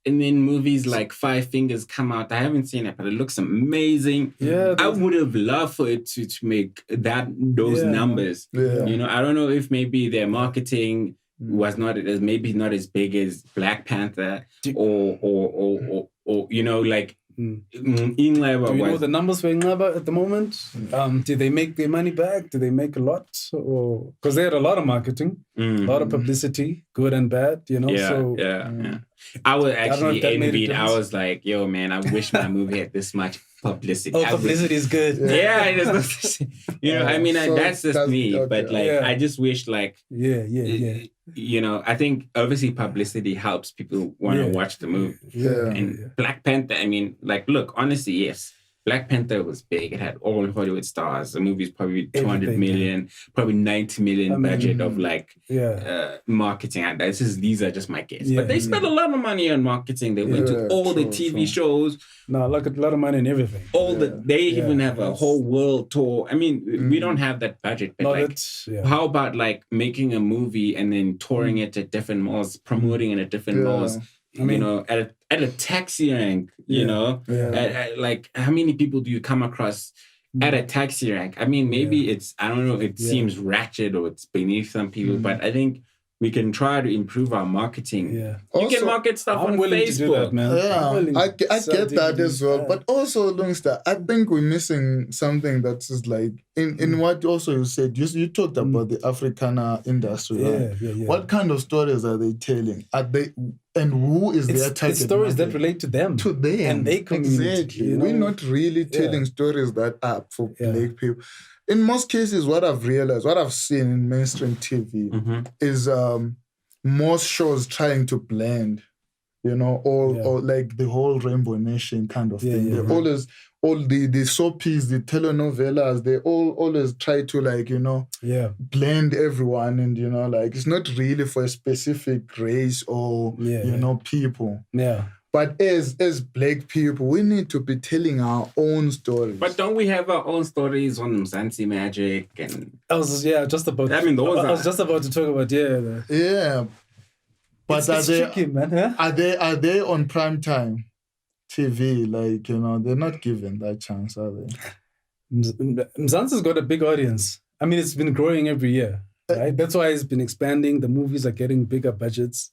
Speaker 1: And then movies like Five Fingers come out. I haven't seen it, but it looks amazing.
Speaker 2: Yeah,
Speaker 1: I would have loved for it to make those numbers.
Speaker 3: Yeah.
Speaker 1: I don't know if maybe their marketing was not as big as Black Panther or Ingleba.
Speaker 2: Do you know the numbers for Ingleba at the moment? Did they make their money back? Did they make a lot? Because they had a lot of marketing, a lot of publicity, good and bad,
Speaker 1: Yeah. I was actually envied. I was like, yo, man, I wish my movie had this much publicity.
Speaker 2: Publicity is good.
Speaker 1: Yeah, it is. That's just me.
Speaker 3: Okay.
Speaker 1: But I just wish I think obviously publicity helps people want to watch the movie.
Speaker 3: Yeah.
Speaker 1: And Black Panther, look, honestly, yes. Black Panther was big. It had all Hollywood stars. The movie's probably 200 million, probably 90 million budget of marketing. These are just my guess. But they spent a lot of money on marketing. They went to all the TV shows.
Speaker 2: No, like a lot of money and everything.
Speaker 1: They even have a whole world tour. We don't have that budget. But how about making a movie and then touring it at different malls, promoting it at different malls? At a taxi rank, how many people do you come across at a taxi rank? Maybe it's, I don't know, it seems ratchet or it's beneath some people, but I think we can try to improve our marketing.
Speaker 2: Yeah.
Speaker 1: You can market stuff on Facebook.
Speaker 2: To do that, man.
Speaker 3: Yeah, I get that as well. Yeah. But also, Lungstar, I think we're missing something that's just in what also you said. You talked about the Africana industry, right? Yeah. What kind of stories are they telling? And who is their target?
Speaker 2: It's stories
Speaker 3: market?
Speaker 2: that relate to them.
Speaker 3: To them.
Speaker 2: And they community.
Speaker 3: Exactly. We're not really telling stories that are for Black people. In most cases, what I've realized, what I've seen in mainstream TV is most shows trying to blend, or like the whole Rainbow Nation kind of thing. They always, all the soapies, the telenovelas, they always try to blend everyone, and it's not really for a specific race or people. Yeah. But as Black people, we need to be telling our own stories.
Speaker 1: But don't we have our own stories on Mzansi Magic and?
Speaker 2: I was just about to talk about
Speaker 3: Yeah. But
Speaker 2: it's tricky, man. Huh?
Speaker 3: Are they on prime time TV? They're not given that chance, are they?
Speaker 2: Mzansi's got a big audience. It's been growing every year, right? That's why it's been expanding. The movies are getting bigger budgets.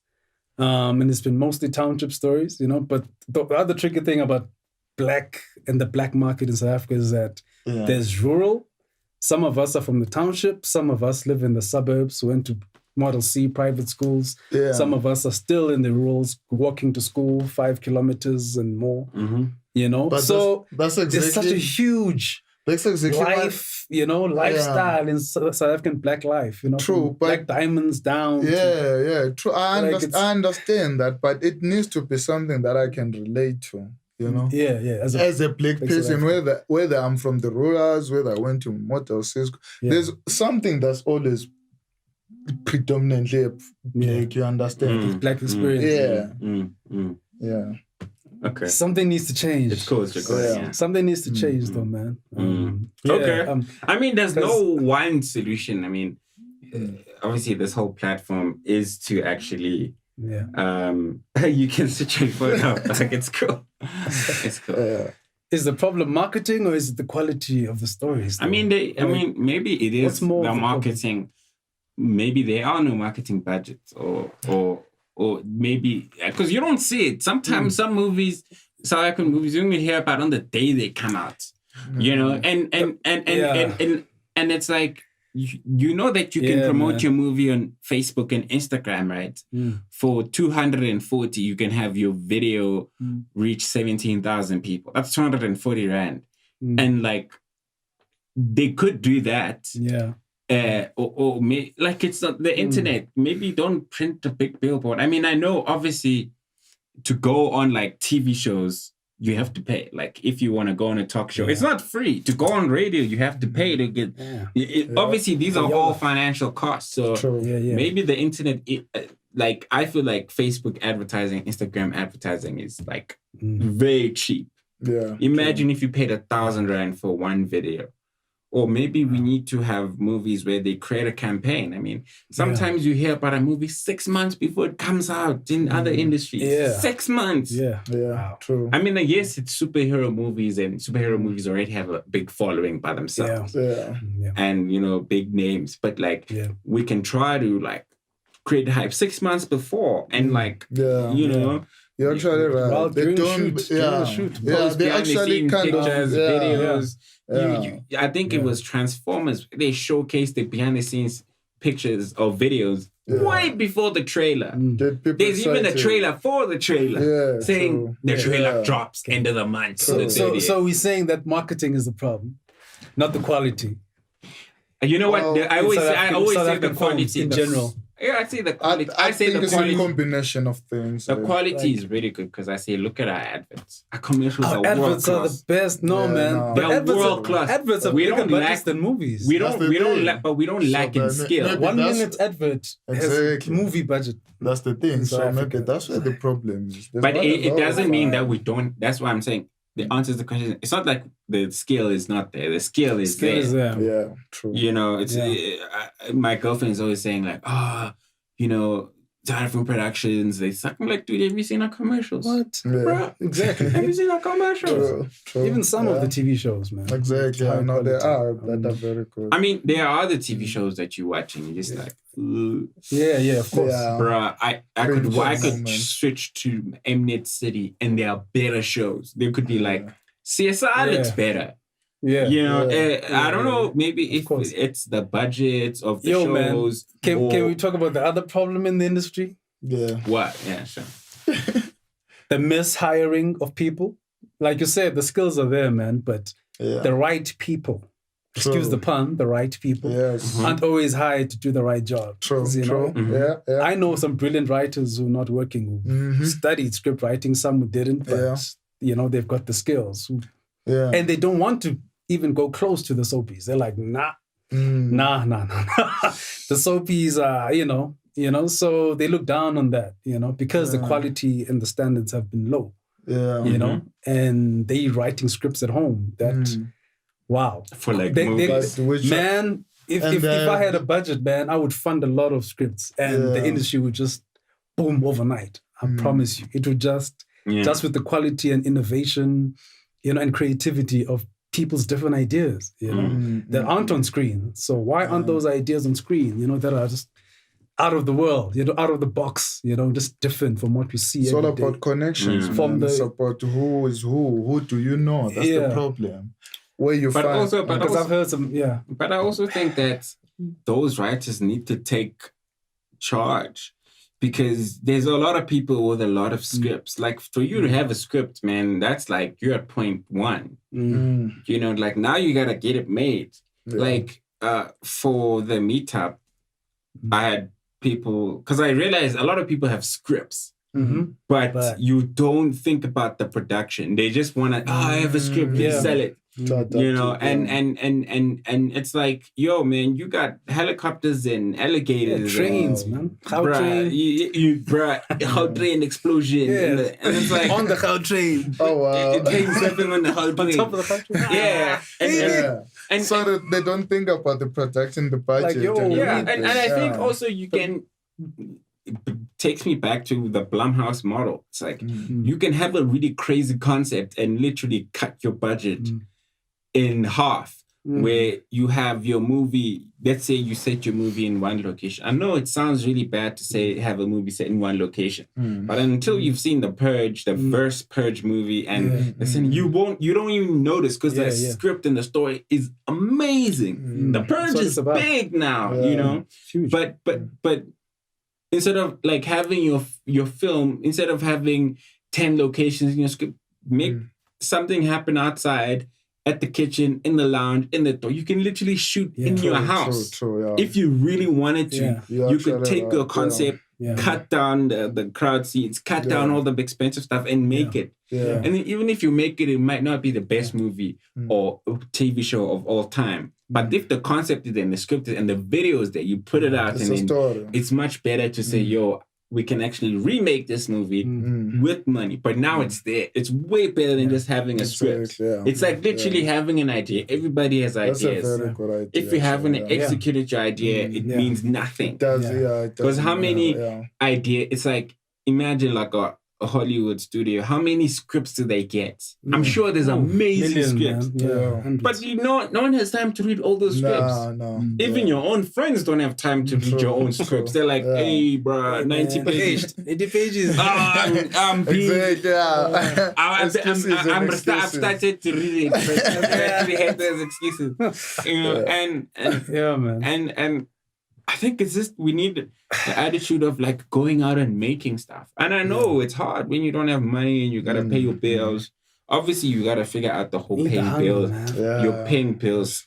Speaker 2: And it's been mostly township stories, But the other tricky thing about black and the black market in South Africa is that there's rural. Some of us are from the township. Some of us live in the suburbs, went to Model C private schools. Yeah. Some of us are still in the rurals, walking to school 5 kilometers and more,
Speaker 3: But
Speaker 2: so
Speaker 3: that's exactly,
Speaker 2: there's such a huge life, lifestyle in South African black life,
Speaker 3: True,
Speaker 2: black diamonds down.
Speaker 3: True. I understand that, but it needs to be something that I can relate to, As a black person, whether I'm from the rurals, whether I went to Motel Cisco, there's something that's always predominantly black, you understand?
Speaker 2: Black experience.
Speaker 3: Yeah.
Speaker 1: Okay.
Speaker 2: Something needs to change.
Speaker 1: It's cool.
Speaker 2: Something needs to change, though, man.
Speaker 1: Okay. There's no one solution. Obviously, this whole platform is to actually. You can switch your phone up. It's cool. It's cool.
Speaker 2: Is the problem marketing or is it the quality of the stories? Though?
Speaker 1: Maybe it is the marketing. Maybe there are no marketing budgets, or maybe because you don't see it. Sometimes some movies, South African movies, you only hear about on the day they come out. And it's like you know that you can promote your movie on Facebook and Instagram, right? For 240, you can have your video reach 17,000 people. That's 240 rand. And like, they could do that.
Speaker 2: Yeah.
Speaker 1: Like it's not the internet. Maybe don't print a big billboard. I mean, I know obviously to go on like TV shows, you have to pay. Like if you want to go on a talk show, it's not free. To go on radio, you have to pay to get. Obviously, these are all financial costs. So maybe the internet, like I feel like Facebook advertising, Instagram advertising is like very cheap.
Speaker 3: Yeah.
Speaker 1: Imagine if you paid 1,000 rand for one video. Or maybe we need to have movies where they create a campaign. I mean, sometimes you hear about a movie 6 months before it comes out in other industries.
Speaker 2: Yeah.
Speaker 1: 6 months.
Speaker 3: Yeah, true.
Speaker 1: I mean, yes, it's superhero movies, and superhero movies already have a big following by themselves.
Speaker 3: Yeah.
Speaker 1: And, you know, big names. But like, we can try to like create hype 6 months before and like, you know.
Speaker 3: You're actually right.
Speaker 2: Well,
Speaker 3: They don't.
Speaker 2: shoot.
Speaker 3: They actually kind of
Speaker 1: pictures, videos. I think it was Transformers. They showcased the behind the scenes pictures or videos way before the trailer. There's even a trailer for the trailer saying the trailer drops end of the month.
Speaker 2: So we're saying that marketing is the problem, not the quality.
Speaker 1: You know what? I always say the
Speaker 2: African
Speaker 1: quality
Speaker 2: in general.
Speaker 1: Yeah, I say the quality.
Speaker 3: I
Speaker 1: say
Speaker 3: think
Speaker 1: the
Speaker 3: it's
Speaker 1: quality.
Speaker 3: a combination of things.
Speaker 1: The quality is really good because I say, look at our adverts. Our commercials are
Speaker 2: adverts
Speaker 1: world
Speaker 2: are the best. No, man.
Speaker 3: no.
Speaker 1: They're
Speaker 2: Adverts
Speaker 1: world class.
Speaker 2: Adverts are bigger budgets than movies.
Speaker 1: We don't lack in skill.
Speaker 3: maybe
Speaker 2: 1
Speaker 3: that's-
Speaker 2: minute advert has
Speaker 3: Exactly.
Speaker 2: movie budget.
Speaker 3: That's the thing.
Speaker 2: In
Speaker 3: So
Speaker 2: South
Speaker 3: maybe
Speaker 2: Africa.
Speaker 3: that's where the problem is. There's
Speaker 1: But
Speaker 3: not a
Speaker 1: it
Speaker 3: lot
Speaker 1: doesn't
Speaker 3: of,
Speaker 1: mean that we don't. That's why I'm saying the answer to the question. It's not like the skill is not there. The skill is
Speaker 2: Skill
Speaker 1: there.
Speaker 2: is there.
Speaker 3: Yeah, true.
Speaker 1: You know, it's my girlfriend is always saying like, you know, different productions. They suck. I'm like, dude, have you seen our commercials?
Speaker 2: What?
Speaker 3: Yeah.
Speaker 1: Bro,
Speaker 2: Exactly.
Speaker 1: have you seen our commercials?
Speaker 3: True.
Speaker 2: Even some of the TV shows, man.
Speaker 3: Exactly.
Speaker 2: High
Speaker 3: I know they
Speaker 2: quality.
Speaker 3: are. That are very good.
Speaker 1: I mean, there are other TV shows that you watch and you're just like, ugh.
Speaker 2: Yeah, of course.
Speaker 3: Yeah.
Speaker 1: Bruh, I could
Speaker 3: Moment.
Speaker 1: switch to Mnet City and there are better shows. There could be like CSI looks better.
Speaker 2: Yeah.
Speaker 1: You know,
Speaker 2: Yeah.
Speaker 1: I don't know. Maybe
Speaker 2: Of
Speaker 1: if
Speaker 2: course.
Speaker 1: it's the budget of the
Speaker 2: Man,
Speaker 1: shows.
Speaker 2: can
Speaker 1: or
Speaker 2: we talk about the other problem in the industry?
Speaker 3: Yeah.
Speaker 1: what? Yeah, sure.
Speaker 2: The mishiring of people. Like you said, the skills are there, man, but the right people, excuse the pun, the right people
Speaker 3: Yes.
Speaker 2: aren't always hired to do the right job.
Speaker 3: True.
Speaker 2: You know?
Speaker 3: True. Yeah.
Speaker 2: I know some brilliant writers who are not working, who studied script writing, some who didn't, but you know, they've got the skills.
Speaker 3: Yeah.
Speaker 2: And they don't want to even go close to the soapies. They're like, nah. The soapies are, you know, so they look down on that, you know, because the quality and the standards have been low.
Speaker 3: Yeah.
Speaker 2: You know, and they writing scripts at home that, wow.
Speaker 1: For like
Speaker 3: But which
Speaker 2: Man, if I had a budget, man, I would fund a lot of scripts and the industry would just boom overnight. I promise you. It would just with the quality and innovation, you know, and creativity of people's different ideas, you know, that aren't on screen. So why aren't those ideas on screen, you know, that are just out of the world, you know, out of the box, you know, just different from what we see
Speaker 3: it's all
Speaker 2: every day.
Speaker 3: about connections.
Speaker 2: From the
Speaker 3: support who is who do you know? That's the problem. Where you
Speaker 1: But
Speaker 3: find
Speaker 1: also,
Speaker 2: Because I've heard some,
Speaker 1: But I also think that those writers need to take charge because there's a lot of people with a lot of scripts. Like for you to have a script, man, that's like you're at point one. You know, like now you gotta get it made. Like for the meetup, I had people because I realized a lot of people have scripts. But you don't think about the production. They just want to, I have a script, let's sell it. You know, and it's like, yo, man, you got helicopters and alligators,
Speaker 2: trains, man. How train?
Speaker 1: How train explosion, and it's like
Speaker 2: on the how train.
Speaker 3: Oh wow!
Speaker 1: Train surfing on the how train.
Speaker 2: On top of the how train.
Speaker 1: And
Speaker 3: so they don't think about the production, the budget.
Speaker 2: Like, yo,
Speaker 1: and I think also you can. It takes me back to the Blumhouse model. It's like you can have a really crazy concept and literally cut your budget in half where you have your movie. Let's say you set your movie in one location. I know it sounds really bad to say have a movie set in one location, but until you've seen The Purge, the first Purge movie, and listen, you don't even notice because the script and the story is amazing. The Purge is big now, you know.
Speaker 2: Huge.
Speaker 1: But instead of like having your film, instead of having 10 locations in your script, make something happen outside, at the kitchen, in the lounge, in the door. You can literally shoot in your house.
Speaker 3: True,
Speaker 1: if you really wanted to, you could take your concept, cut down the crowd seats, cut down all the expensive stuff and make it. And then even if you make it, it might not be the best movie or TV show of all time. But if the concept is and the script is and the videos that you put it out, it's much better to say, yo, we can actually remake this movie with money. But now it's there. It's way better than just having a script. It's like literally having an idea. Everybody has ideas.
Speaker 3: That's a very good idea.
Speaker 1: If you haven't executed your idea, it means nothing.
Speaker 3: It does,
Speaker 1: Because how many ideas, it's like, imagine like a Hollywood studio, how many scripts do they get? I'm sure there's amazing scripts. But no one has time to read all those scripts. Even your own friends don't have time to read your own scripts. They're like, hey, bro, 90 pages.
Speaker 2: 80 pages.
Speaker 1: I've started to read it. I actually hate those excuses. You know, and I think it's just we need the attitude of like going out and making stuff. And I know it's hard when you don't have money and you gotta pay your bills. Obviously, you gotta figure out the whole paying bills. Your paying bills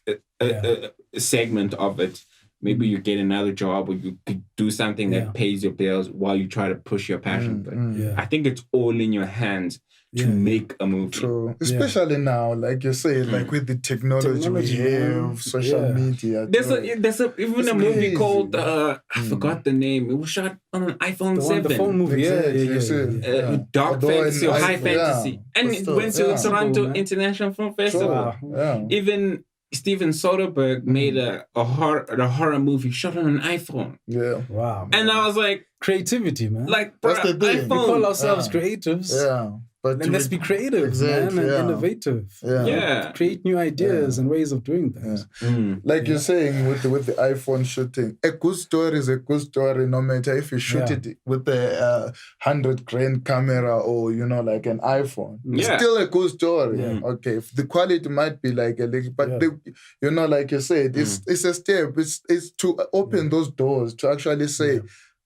Speaker 1: segment of it. Maybe you get another job or you could do something that pays your bills while you try to push your passion. But I think it's all in your hands to make a movie.
Speaker 3: True. Especially now, like you say, like with the technology we have, social media.
Speaker 1: There's even a movie called I forgot the name. It was shot on an iPhone 7.
Speaker 2: The phone movie,
Speaker 1: dark fantasy or high fantasy. And it went to Toronto International Film Festival. Even Steven Soderbergh made a horror movie shot on an iPhone.
Speaker 2: Wow.
Speaker 1: And I was like,
Speaker 2: creativity, man.
Speaker 1: Like, bro,
Speaker 3: that's the thing.
Speaker 2: We call ourselves creatives. But then let's be creative, man, and innovative. Create new ideas and ways of doing things.
Speaker 3: Like you're saying with the iPhone shooting, a good story is a good story, no matter if you shoot it with a 100-grand camera or like an iPhone. It's still a good story. Okay, the quality might be like a little, but like you said, it's a step. It's to open those doors to actually say,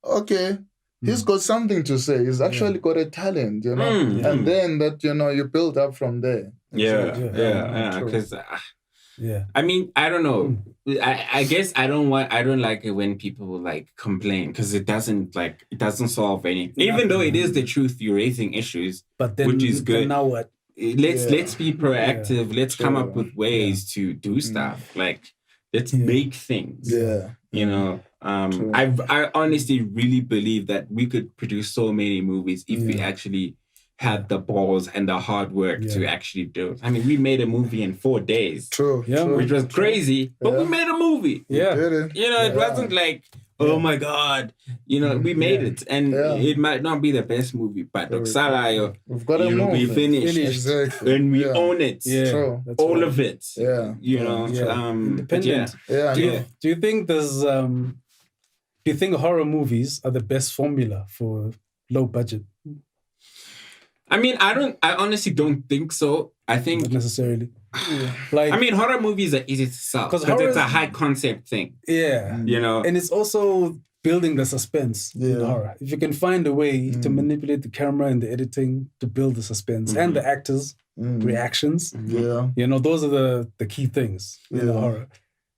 Speaker 3: okay. He's got something to say. He's actually got a talent, and then that you build up from there.
Speaker 1: Because I mean, I don't know. I guess I don't like it when people like complain because it doesn't solve anything. Even though it is the truth, you're raising issues,
Speaker 2: but then,
Speaker 1: which is good.
Speaker 2: Then now what?
Speaker 1: Let's be proactive. Let's come up with ways to do stuff. Like let's make things. I honestly really believe that we could produce so many movies if we actually had the balls and the hard work to actually do it. I mean, we made a movie in 4 days. Which was crazy, but we made a movie. It wasn't like, oh my God, we made it. And it might not be the best movie, but Salayo,
Speaker 3: we've got a
Speaker 1: movie finished.
Speaker 3: Exactly.
Speaker 1: And we own it. All of it.
Speaker 2: Independent. Do you think there's do you think horror movies are the best formula for low budget?
Speaker 1: I mean, I honestly don't think so. I think
Speaker 2: not necessarily.
Speaker 1: Horror movies are easy to sell because it's a high concept thing. And it's
Speaker 2: also building the suspense in horror. If you can find a way to manipulate the camera and the editing to build the suspense and the actors' reactions, those are the key things in horror.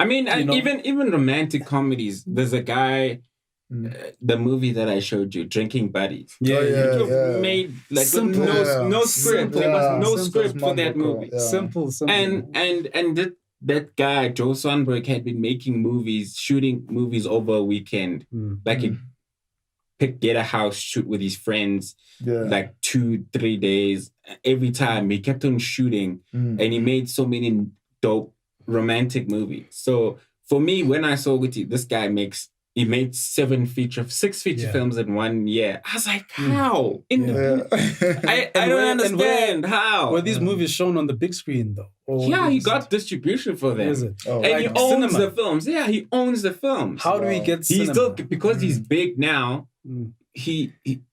Speaker 1: I mean, even romantic comedies. There's a guy, the movie that I showed you, Drinking Buddies. Made like simple, no script. There was no script for that movie.
Speaker 2: Simple.
Speaker 1: And that guy, Joe Swanberg, had been making movies, shooting movies over a weekend. Like he'd get a house, shoot with his friends, like 2-3 days. Every time he kept on shooting, and he made so many dope romantic movies. So for me, when I saw this guy makes he made 6 feature films in 1 year. I was like, how? I don't understand how.
Speaker 2: Were these movies shown on the big screen though?
Speaker 1: He got distribution for them.
Speaker 2: Is it?
Speaker 1: And
Speaker 2: like
Speaker 1: he owns
Speaker 2: cinema.
Speaker 1: the films. Yeah, he owns the films.
Speaker 2: How do we get
Speaker 1: He's
Speaker 2: cinema?
Speaker 1: still, because he's big now,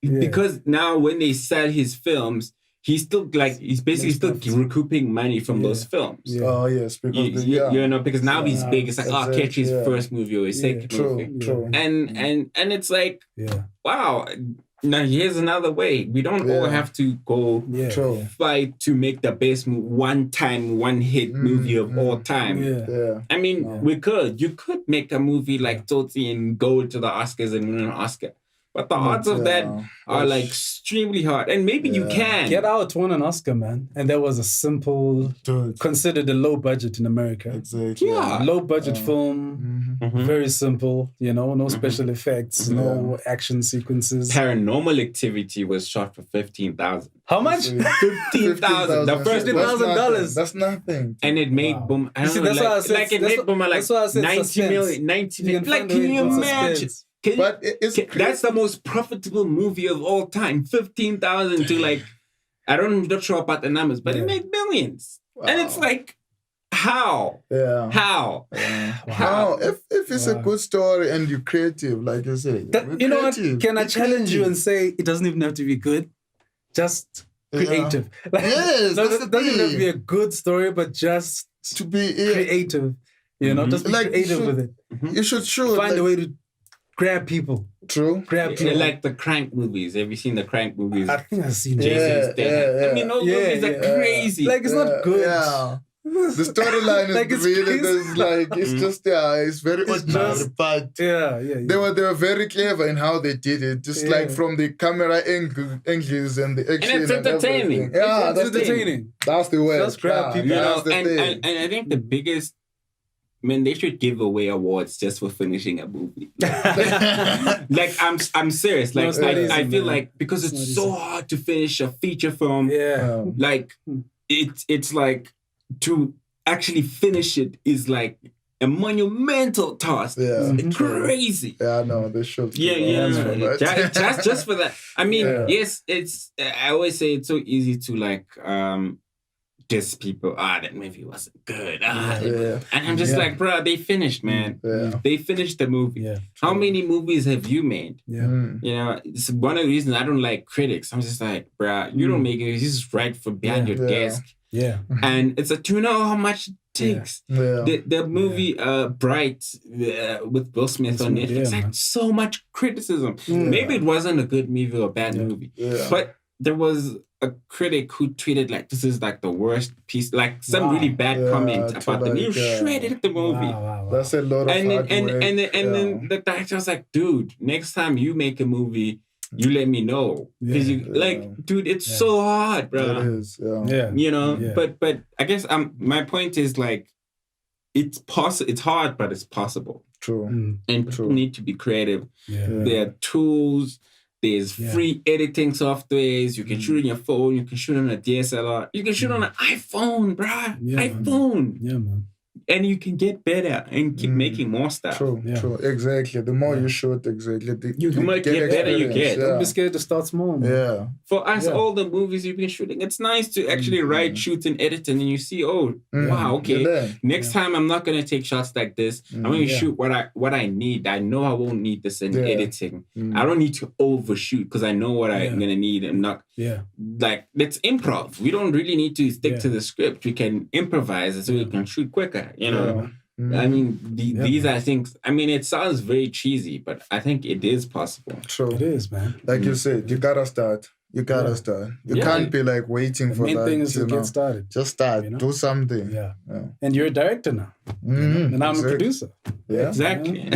Speaker 1: because now when they sell his films, he's still like, he's basically still recouping money from those films.
Speaker 3: Oh, yes. Because
Speaker 1: because now he's big. It's like, catch his first movie or his second movie.
Speaker 3: True.
Speaker 1: And it's like, wow, now here's another way. We don't all have to go fight to make the best one-hit movie of all time. I mean, we could. You could make a movie like Tsotsi and go to the Oscars and win an Oscar. But the odds of that are like extremely hard. And maybe you can.
Speaker 2: Get Out won an Oscar, man. And that was a simple, considered a low budget in America.
Speaker 3: Exactly.
Speaker 2: Yeah. Low budget film, very simple, no special effects, no action sequences.
Speaker 1: Paranormal Activity was shot for $15,000.
Speaker 2: How much?
Speaker 1: $15,000. The first
Speaker 2: $15,000.
Speaker 3: That's nothing.
Speaker 1: And it made boom. I don't know,
Speaker 2: that's why I said,
Speaker 1: like it made boom like 90 million. 90 million. Like, can you imagine?
Speaker 3: But
Speaker 1: that's the most profitable movie of all time. 15,000 to like, I'm not sure about the numbers, but it made millions. Wow. And it's like, how?
Speaker 3: Yeah.
Speaker 1: How?
Speaker 3: How? If it's a good story and you're creative, like you say.
Speaker 2: You know what? Can I challenge you and say it doesn't even have to be good? Just creative. Like,
Speaker 3: yes,
Speaker 2: doesn't even have to be a good story, but just
Speaker 3: to be
Speaker 2: creative. Just be creative with it.
Speaker 3: You should
Speaker 2: find a way to grab people.
Speaker 3: True.
Speaker 2: Grab people.
Speaker 1: Like the Crank movies. Have you seen the Crank movies?
Speaker 2: I think I've seen
Speaker 1: Jason Statham. I mean, those movies are crazy.
Speaker 2: Like, it's not good.
Speaker 3: Yeah. The storyline is really, it's just, it's very ordinary, but they were very clever in how they did it, just like from the camera angles and the action.
Speaker 1: And it's entertaining.
Speaker 3: That's
Speaker 2: entertaining.
Speaker 3: That's the way.
Speaker 2: Just grab people.
Speaker 1: And I think the biggest, they should give away awards just for finishing a movie. Like, I'm serious. Like, I feel like, because it's so hard to finish a feature film, like, it's like, to actually finish it is like a monumental task.
Speaker 3: Yeah.
Speaker 1: It's crazy.
Speaker 3: Yeah, no, they should.
Speaker 1: Just for that. I mean, yes, I always say it's so easy to like diss people. That movie wasn't good. And I'm just like, bro, they finished, man. They finished the movie. How many movies have you made? It's one of the reasons I don't like critics. I'm just like, bro, you don't make it. You just write from behind your desk. And it's do you know how much it takes? The movie Bright with Will Smith on Netflix had so much criticism. Maybe it wasn't a good movie or a bad movie, but there was a critic who tweeted like, this is like the worst piece, like some really bad comment about the movie. You shredded the movie.
Speaker 3: That's a lot of
Speaker 1: and then the director was like, dude, next time you make a movie, you let me know, because dude, it's so hard, bro.
Speaker 3: It is,
Speaker 1: But I guess my point is like, it's hard, but it's possible.
Speaker 3: True.
Speaker 1: And people need to be creative. There are tools. There's free editing softwares. You can shoot on your phone. You can shoot on a DSLR. You can shoot on an iPhone, bro. iPhone.
Speaker 2: Yeah, man.
Speaker 1: And you can get better and keep making more stuff.
Speaker 3: True. Exactly. The more you shoot, the
Speaker 1: more get better you get.
Speaker 2: Don't be scared to start small, man.
Speaker 3: Yeah.
Speaker 1: For us, all the movies you've been shooting, it's nice to actually write, shoot, and edit, and then you see, wow, okay. Next time, I'm not gonna take shots like this. I'm gonna shoot what I need. I know I won't need this in editing. I don't need to overshoot because I know what I'm gonna need. And not like, let's improv. We don't really need to stick to the script. We can improvise so we can shoot quicker. I mean, these are things. I mean, it sounds very cheesy, but I think it is possible.
Speaker 3: True.
Speaker 2: It is, man.
Speaker 3: Like you said, you gotta start. You can't be like waiting for that.
Speaker 2: The main thing is to get started.
Speaker 3: Just start. Do something.
Speaker 2: Yeah. And you're a director now. And I'm a producer.
Speaker 3: Yeah.
Speaker 1: Exactly.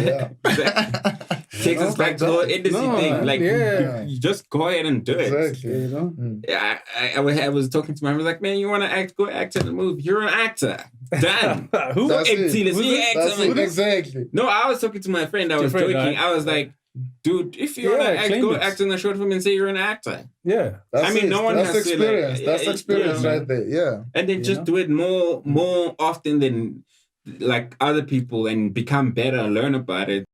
Speaker 1: Takes us back to the whole industry thing. Like, you just go ahead and do it.
Speaker 3: Exactly.
Speaker 1: I was talking to my friend, like, man, you want to act? Go act in the movie. You're an actor. Done.
Speaker 2: Who?
Speaker 3: Exactly.
Speaker 1: No, I was talking to my friend. I was joking. I was like, dude, if you want to act, go act in a short film and say you're an actor.
Speaker 2: Yeah.
Speaker 1: No one has
Speaker 3: experience.
Speaker 1: To,
Speaker 3: that's experience right there. Yeah.
Speaker 1: And then just do it more often than like other people and become better and learn about it.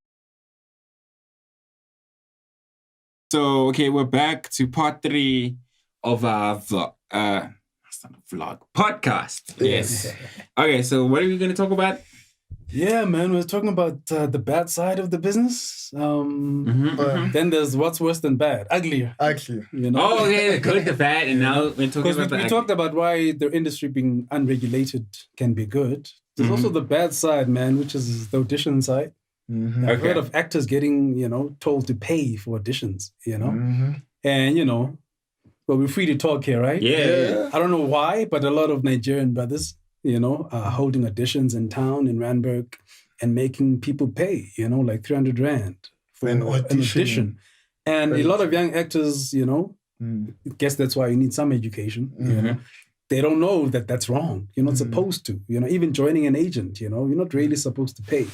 Speaker 1: So, okay, we're back to part 3 of our vlog. That's not a vlog. Podcast. Yes. Okay, so what are we going to talk about?
Speaker 2: Yeah, man, we're talking about the bad side of the business. Then there's what's worse than bad, uglier.
Speaker 3: Actually.
Speaker 2: You know?
Speaker 1: Oh, okay, the good, the bad, and now we're talking
Speaker 2: Because
Speaker 1: about
Speaker 2: we
Speaker 1: the
Speaker 2: talked about why the industry being unregulated can be good. There's also the bad side, man, which is the audition side. I've heard of actors getting, told to pay for auditions, And, well, we're free to talk here, right?
Speaker 1: Yeah.
Speaker 2: I don't know why, but a lot of Nigerian brothers, are holding auditions in town, in Randburg, and making people pay, like 300 Rand for an audition. And a lot of young actors, I guess that's why you need some education, They don't know that that's wrong. You're not supposed to, even joining an agent, you're not really supposed to pay,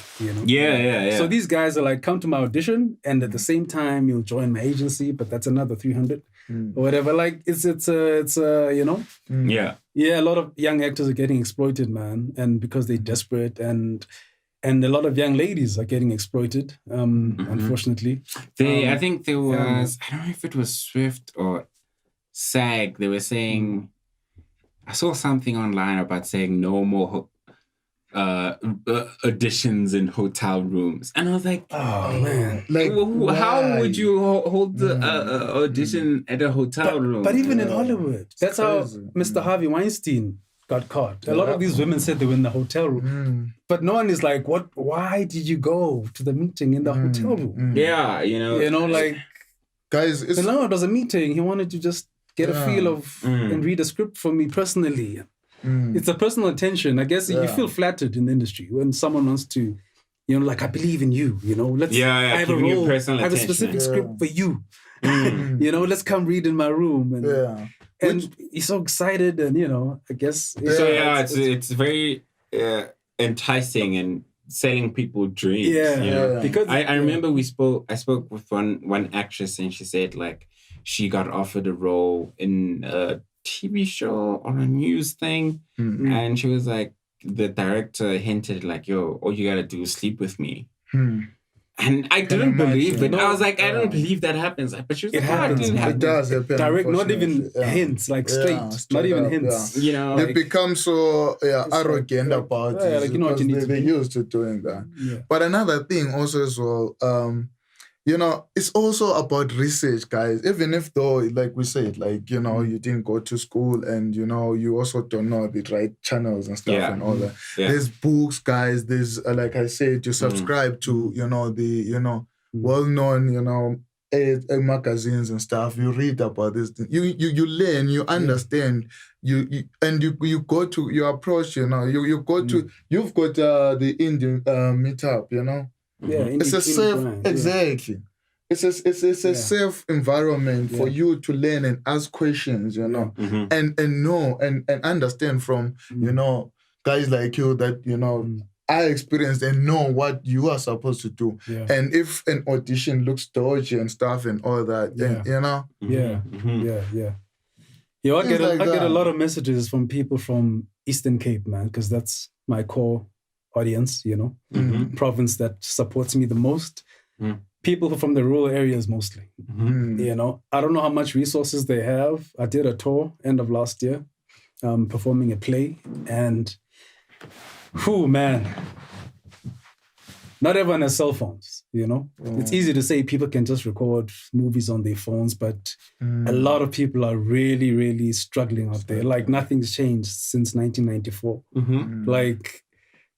Speaker 1: Yeah.
Speaker 2: So these guys are like, come to my audition, and at the same time you'll join my agency, but that's another 300 or whatever. Like it's Yeah, a lot of young actors are getting exploited, man, and because they're desperate, and a lot of young ladies are getting exploited, unfortunately.
Speaker 1: I think there was, I don't know if it was Swift or SAG, they were saying, I saw something online about saying no more auditions in hotel rooms. And I was like,
Speaker 2: oh man.
Speaker 3: Like,
Speaker 1: how would you hold the audition at a hotel room?
Speaker 2: But even in Hollywood, that's how Mr. Harvey Weinstein got caught. A lot of these women said they were in the hotel room. But no one is like, what? Why did you go to the meeting in the hotel room?
Speaker 1: Yeah,
Speaker 3: Guys, it's...
Speaker 2: No, it was a meeting. He wanted to just get a feel of and read a script for me personally. It's a personal attention. I guess you feel flattered in the industry when someone wants to, like, I believe in you, let's I have a role, I have a specific script for you. Let's come read in my room. And he's so excited, and I guess
Speaker 1: it's very enticing and selling people dreams.
Speaker 2: Because
Speaker 1: I remember I spoke with one actress, and she said, like, she got offered a role in a TV show or a news thing. And she was like, the director hinted like, yo, all you gotta do is sleep with me. And I didn't believe it. I was like, I don't believe that happens. But she was like,
Speaker 2: happens.
Speaker 3: It does happen.
Speaker 2: Direct, not even hints, like straight not even
Speaker 3: up,
Speaker 2: hints.
Speaker 3: They become so arrogant about it.
Speaker 2: Like, what you need to
Speaker 3: they're
Speaker 2: do.
Speaker 3: used to doing that. But another thing also as well, it's also about research, guys. Even if though, like we said, like, you didn't go to school and, you also don't know the right channels and stuff and all that. There's books, guys. There's, like I said, you subscribe to, the, well-known, magazines and stuff. You read about this. You learn, you understand. You go to, you approach, you go to, you've got the Indian meetup, it's a safe, exactly. It's a safe environment for you to learn and ask questions, and know and understand from guys like you that I experienced and know what you are supposed to do. And if an audition looks dodgy and stuff and all that, then
Speaker 2: I get a lot of messages from people from Eastern Cape, man, because that's my core audience, province that supports me the most. People from the rural areas mostly. I don't know how much resources they have. I did a tour end of last year, performing a play, and man, not everyone has cell phones, It's easy to say people can just record movies on their phones, but a lot of people are really, really struggling out there. Like, nothing's changed since 1994. Like,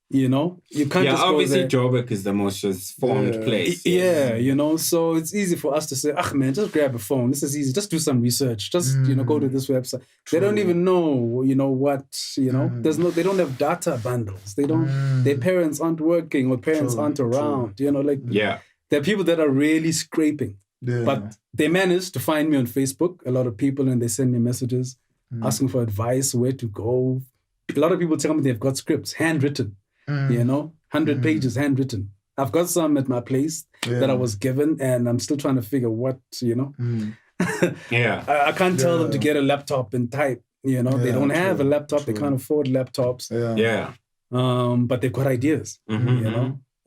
Speaker 2: you can't just
Speaker 1: obviously
Speaker 2: go there.
Speaker 1: Joburg is the most formed place.
Speaker 2: So it's easy for us to say, man, just grab a phone. This is easy. Just do some research. Just, go to this website. They don't even know, what, they don't have data bundles. They don't, their parents aren't working or parents aren't around, there are people that are really scraping. But they manage to find me on Facebook, a lot of people, and they send me messages asking for advice, where to go. A lot of people tell me they've got scripts, handwritten. 100 pages handwritten. I've got some at my place that I was given, and I'm still trying to figure what, I can't tell them to get a laptop and type, they don't have a laptop, they can't afford laptops. But they've got ideas,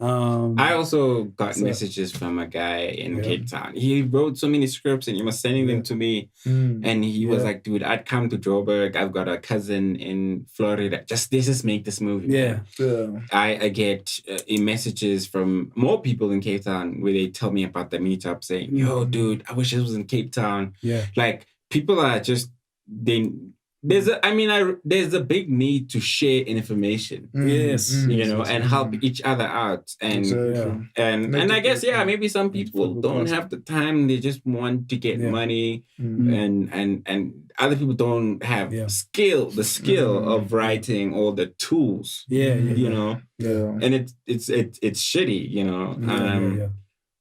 Speaker 1: I also got messages from a guy in Cape Town. He wrote so many scripts and he was sending them to me. And he was like, dude, I'd come to Joburg. I've got a cousin in Florida. Let's just make this movie.
Speaker 2: Yeah.
Speaker 1: I get messages from more people in Cape Town where they tell me about the meetup saying, yo, dude, I wish this was in Cape Town.
Speaker 2: Yeah.
Speaker 1: Like, people are just, there's a big need to share information.
Speaker 2: Yes.
Speaker 1: You know, and help each other out. And and I guess, maybe some people don't have the time. They just want to get money. And other people don't have the skill of writing or the tools. You know? And it's shitty, you know.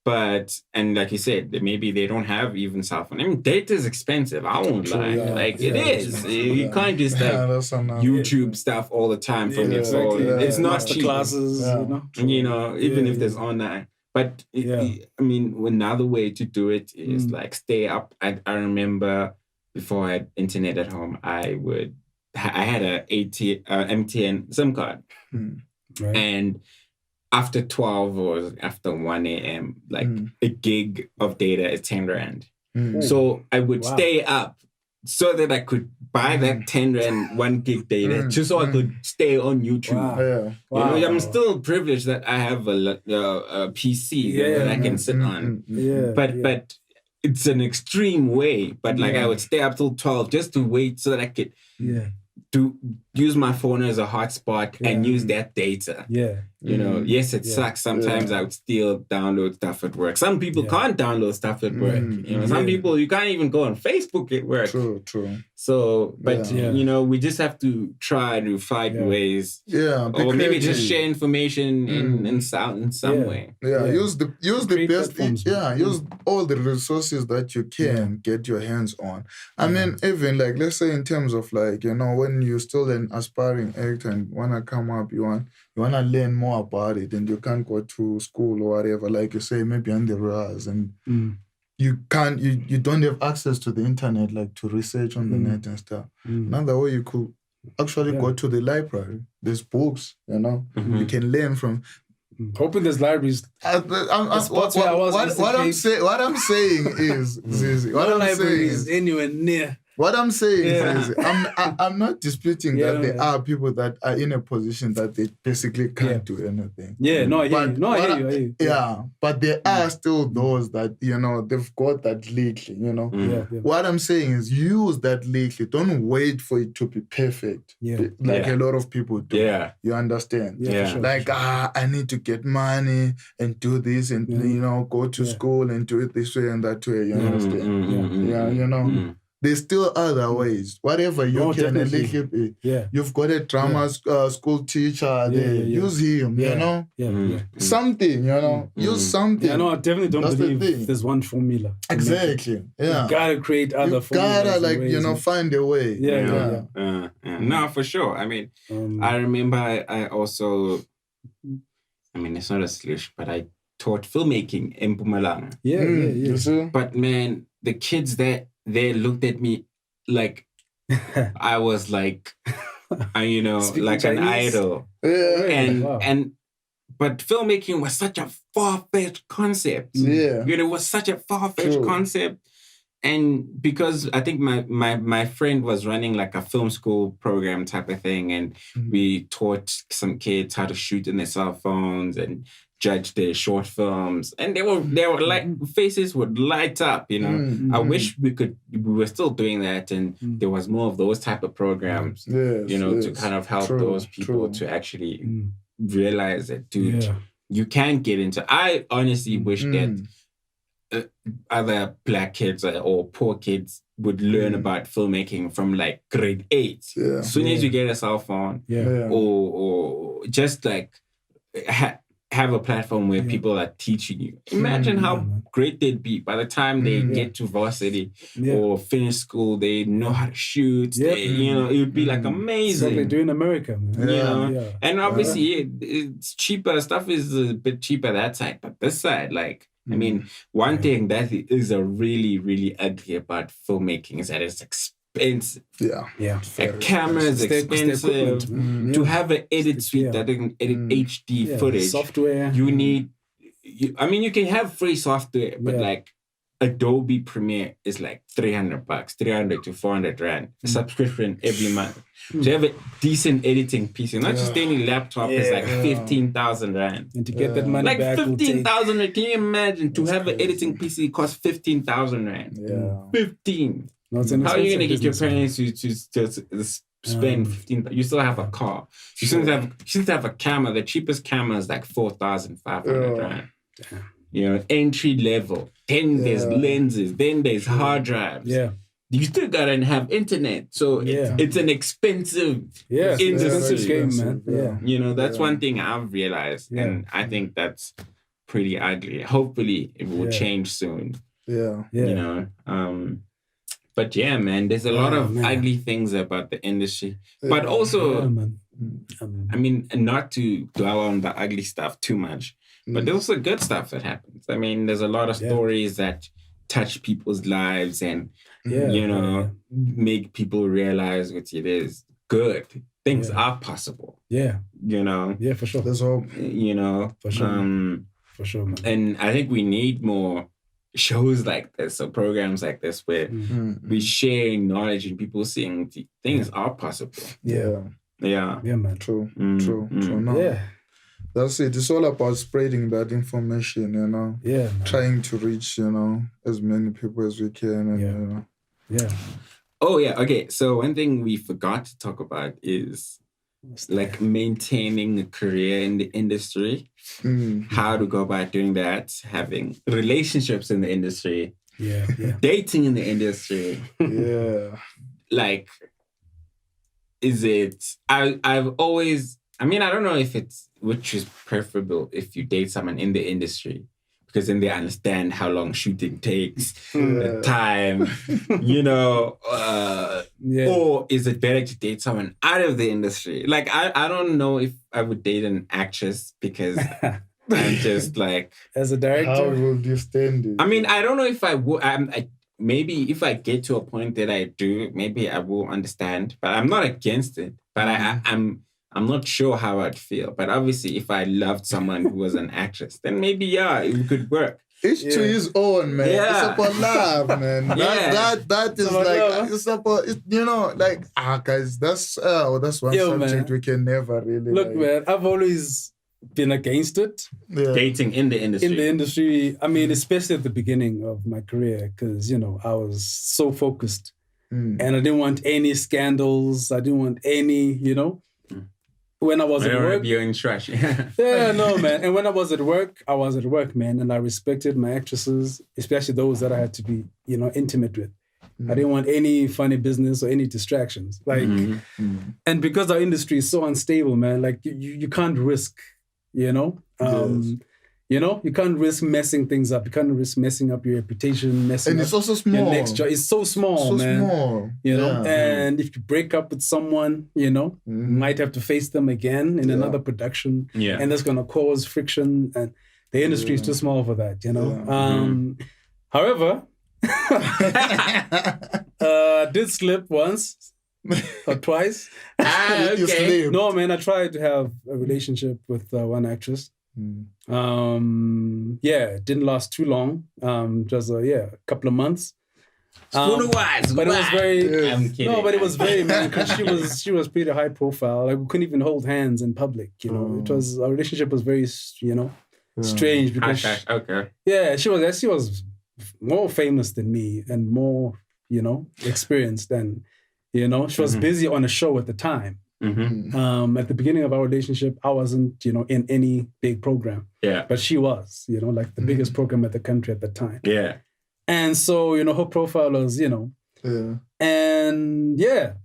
Speaker 1: But, and like you said, maybe they don't have even cell phone. I mean, data is expensive. I won't lie. Like, it is. You can't just YouTube stuff all the time from your phone. It's not cheap.
Speaker 2: Classes,
Speaker 1: you know, even if there's online. But, I mean, another way to do it is like stay up. I remember before I had internet at home, I had a MTN SIM card. And after 12 or after 1 a.m., like a gig of data is 10 rand. So I would stay up so that I could buy that 10 rand 1 gig data just so I could stay on YouTube. You know, I'm still privileged that I have a PC that I can sit on. But it's an extreme way. But like I would stay up till 12 just to wait so that I could to use my phone as a hotspot and use that data. You know, yes, it sucks. Sometimes I would still download stuff at work. Some people can't download stuff at work. You know, some people, you can't even go on Facebook at work.
Speaker 3: True.
Speaker 1: So, but, you know, we just have to try to find ways. Or maybe just share information in some way.
Speaker 3: Use the best. Use all the resources that you can get your hands on. I mean, even like, let's say in terms of like, you know, when you're still an aspiring actor and want to come up, you want to learn more about it and you can't go to school or whatever, like you say, maybe on the RAS and you don't have access to the internet, like to research on the net and stuff. Another way you could actually go to the library. There's books, you know, you can learn from.
Speaker 2: Hoping there's libraries.
Speaker 3: What I'm saying is, Zizi,
Speaker 2: is anywhere near.
Speaker 3: What I'm saying is, I'm not disputing that there are people that are in a position that they basically can't do anything. I hear you. But there are still those that, you know, they've got that lately, you know. What I'm saying is use that lately. Don't wait for it to be perfect. Like a lot of people do. You understand? Like, I need to get money and do this and, you know, go to school and do it this way and that way. You understand? You know. There's still other ways. Whatever you can a little bit. You've got a drama school teacher there. Use him, you know? Something, you know? Use something.
Speaker 2: I definitely don't believe there's one formula.
Speaker 3: Exactly.
Speaker 2: You gotta create other formulas.
Speaker 3: You gotta, like, you know, find a way.
Speaker 1: No, for sure. I mean, I remember I also, I mean, it's not a solution, but I taught filmmaking in Mpumalanga. But man, the kids there, they looked at me like I was like, you know,
Speaker 2: Speaking
Speaker 1: like
Speaker 2: Chinese?
Speaker 1: an idol. But filmmaking was such a far-fetched concept. You know, it was such a far-fetched concept. And because I think my friend was running like a film school program type of thing, and we taught some kids how to shoot in their cell phones and judge their short films, and they were like, faces would light up, you know. I wish we were still doing that, and there was more of those type of programs, you know, to kind of help those people to actually realize that, dude, you can get into. I honestly wish that other black kids or poor kids would learn about filmmaking from like grade 8. As soon as you get a cell phone, or just like have a platform where people are teaching you. Imagine how great they'd be by the time they get to varsity or finish school. They know how to shoot. You know, it would be like amazing.
Speaker 2: That's what they do in America, man.
Speaker 1: You know, and obviously it's cheaper. Stuff is a bit cheaper that side, but this side, like, I mean, one thing that is a really, really ugly about filmmaking is that it's expensive. expensive.
Speaker 3: Yeah.
Speaker 1: A camera is expensive. To have an edit suite that can edit HD footage,
Speaker 2: software.
Speaker 1: you need. You can have free software, but like Adobe Premiere is like $300, 300 to 400 rand subscription every month. To have a decent editing PC, not just any laptop, is like 15,000 rand.
Speaker 2: And to get that money
Speaker 1: Like
Speaker 2: back,
Speaker 1: 15,000 rand. Can you imagine to have an editing PC costs 15,000 rand?
Speaker 3: Yeah.
Speaker 1: 15.
Speaker 2: No,
Speaker 1: How are you gonna get your parents to spend 15? You still have a car. You still have a camera. The cheapest camera is like 4,500 rand.
Speaker 2: Damn.
Speaker 1: Entry level. Then there's lenses. Then there's hard drives.
Speaker 2: Yeah.
Speaker 1: You still gotta have internet. So it's an expensive industry.
Speaker 2: Game, man. Yeah.
Speaker 1: That's one thing I've realized. And I think that's pretty ugly. Hopefully it will change soon.
Speaker 3: Yeah.
Speaker 1: But yeah, man, there's a lot of ugly things about the industry. But also, not to dwell on the ugly stuff too much, but there's also good stuff that happens. I mean, there's a lot of stories that touch people's lives and, make people realize what it is good. Things are possible.
Speaker 2: Yeah.
Speaker 3: Yeah,
Speaker 2: for sure.
Speaker 3: There's hope.
Speaker 2: For sure. For sure, man.
Speaker 1: And I think we need more shows like this or programs like this where we share knowledge and people seeing things are possible.
Speaker 3: Yeah,
Speaker 2: man.
Speaker 3: True. No.
Speaker 2: Yeah,
Speaker 3: that's it. It's all about spreading that information,
Speaker 2: Yeah, man.
Speaker 3: Trying to reach, as many people as we can.
Speaker 2: Yeah.
Speaker 1: Oh yeah. Okay. So one thing we forgot to talk about is like maintaining a career in the industry, how to go about doing that, having relationships in the industry, dating in the industry. Like, is it, I've always, I don't know if it's, which is preferable if you date someone in the industry, because then they understand how long shooting takes, the time, or is it better to date someone out of the industry? Like, I don't know if I would date an actress because I'm just like...
Speaker 2: As a director?
Speaker 3: How would you stand it?
Speaker 1: I don't know if I would... maybe if I get to a point that I do, maybe I will understand, but I'm not against it. But I'm not sure how I'd feel. But obviously, if I loved someone who was an actress, then maybe, it could work.
Speaker 3: Each to his own, man.
Speaker 1: Yeah.
Speaker 3: It's about love, man. That is like, it's about, guys, that's one subject we can never really...
Speaker 2: Look, man, I've always been against it.
Speaker 3: Yeah.
Speaker 1: Dating in the industry.
Speaker 2: In the industry, especially at the beginning of my career, because, I was so focused. And I didn't want any scandals. I didn't want any, When I was at work...
Speaker 1: You're in trash.
Speaker 2: Yeah, no, man. And when I was at work, man. And I respected my actresses, especially those that I had to be, intimate with. I didn't want any funny business or any distractions. Like, and because our industry is so unstable, man, like you can't risk, you can't risk messing things up. You can't risk messing up your reputation,
Speaker 3: and it's also small.
Speaker 2: Your next job. It's so small, man.
Speaker 3: Small.
Speaker 2: And if you break up with someone, you might have to face them again in another production.
Speaker 1: Yeah.
Speaker 2: And that's going to cause friction. And the industry is too small for that, However, did slip once or twice.
Speaker 1: Okay.
Speaker 2: No, man, I tried to have a relationship with one actress. It didn't last too long. Just a couple of months. But it was very
Speaker 1: I'm kidding.
Speaker 2: No, but it was very, man, because she was pretty high profile. Like, we couldn't even hold hands in public. It was, our relationship was very strange because she was more famous than me and more experienced than she was busy on a show at the time. At the beginning of our relationship, I wasn't, in any big program.
Speaker 1: Yeah.
Speaker 2: But she was, like the biggest program at the country at the time.
Speaker 1: Yeah.
Speaker 2: And so, her profile was, And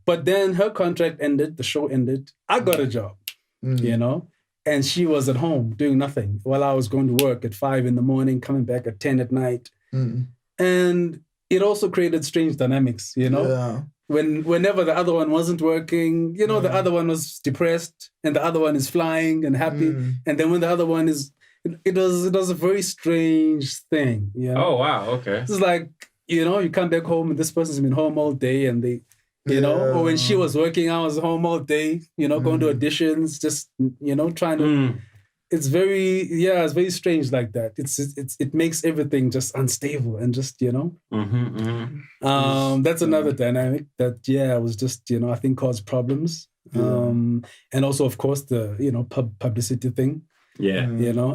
Speaker 2: but then her contract ended, the show ended. I got a job, and she was at home doing nothing while I was going to work at 5 a.m, coming back at 10 p.m. And it also created strange dynamics, Whenever the other one wasn't working, the other one was depressed and the other one is flying and happy. And then when the other one is, it was a very strange thing.
Speaker 1: Oh, wow. Okay.
Speaker 2: It's like, you come back home and this person's been home all day and they, You know, or when she was working, I was home all day, you know, going to auditions, just, you know, trying to, it's very strange like that. It makes everything just unstable and just, you know, that's another dynamic that, was just, you know, I think caused problems. And also, of course, the, you know, publicity thing.
Speaker 1: Yeah.
Speaker 2: You know,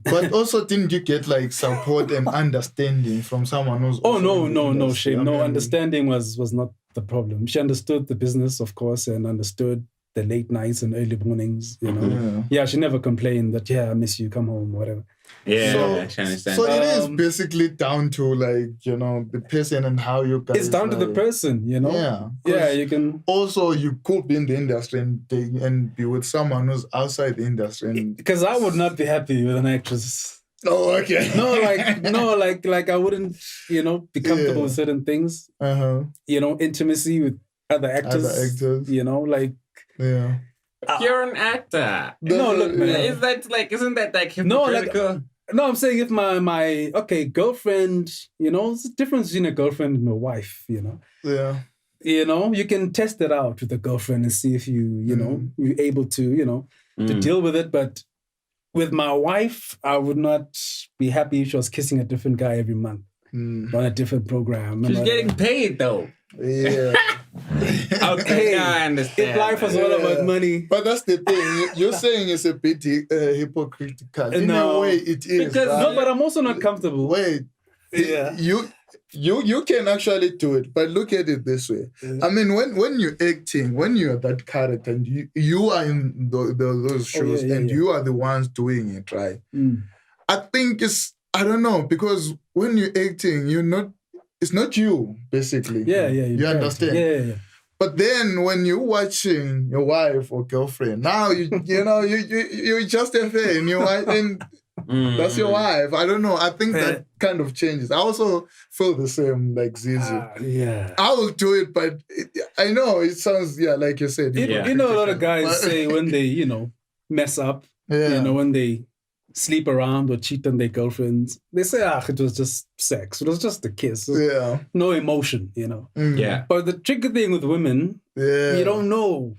Speaker 3: but also didn't you get like support and understanding from someone who's
Speaker 2: no, Shane. No, understanding was not the problem. She understood the business, of course, and understood the late nights and early mornings, you know. Yeah, she never complained that, I miss you, come home, whatever.
Speaker 1: Yeah, I understand.
Speaker 3: So it is basically down to, like, you know, the person and how you guys...
Speaker 2: It's down to the person, you know? Yeah, you can...
Speaker 3: Also, you could be in the industry and be with someone who's outside the industry.
Speaker 2: Because I would not be happy with an actress.
Speaker 3: Oh, okay.
Speaker 2: like I wouldn't, you know, be comfortable with certain things. You know, intimacy with other actors. You know, like...
Speaker 3: Yeah.
Speaker 1: You're an actor.
Speaker 2: No, look, man.
Speaker 1: Isn't that hypocritical?
Speaker 2: No, I'm saying if my girlfriend, you know, there's a difference between a girlfriend and a wife, you know.
Speaker 3: Yeah.
Speaker 2: You know, you can test it out with a girlfriend and see if you know, you're able to, you know, to deal with it. But with my wife, I would not be happy if she was kissing a different guy every month on a different program.
Speaker 1: She's getting paid, though.
Speaker 3: Yeah.
Speaker 1: Okay, I understand.
Speaker 2: If life was all about money.
Speaker 3: But that's the thing. You're saying it's a bit hypocritical. In a way, it is.
Speaker 2: Because, no, but I'm also not comfortable.
Speaker 3: Wait.
Speaker 2: Yeah.
Speaker 3: You can actually do it, but look at it this way. I mean, when you're acting, when you're that character, and you are in those shows, and you are the ones doing it, right? I think I don't know, because when you're acting, it's not you, basically.
Speaker 2: Yeah.
Speaker 3: You understand?
Speaker 2: Yeah.
Speaker 3: But then when you're watching your wife or girlfriend, now you're just a fan, your wife, and that's your wife. I don't know. I think that kind of changes. I also feel the same like Zizi.
Speaker 2: Yeah.
Speaker 3: I will do it, but I know it sounds, like you said.
Speaker 2: You know, a lot of guys say when they, you know, mess up, you know, when they sleep around or cheat on their girlfriends, they say, it was just sex. It was just a kiss. No emotion, you know.
Speaker 1: Yeah.
Speaker 2: But the tricky thing with women, you don't know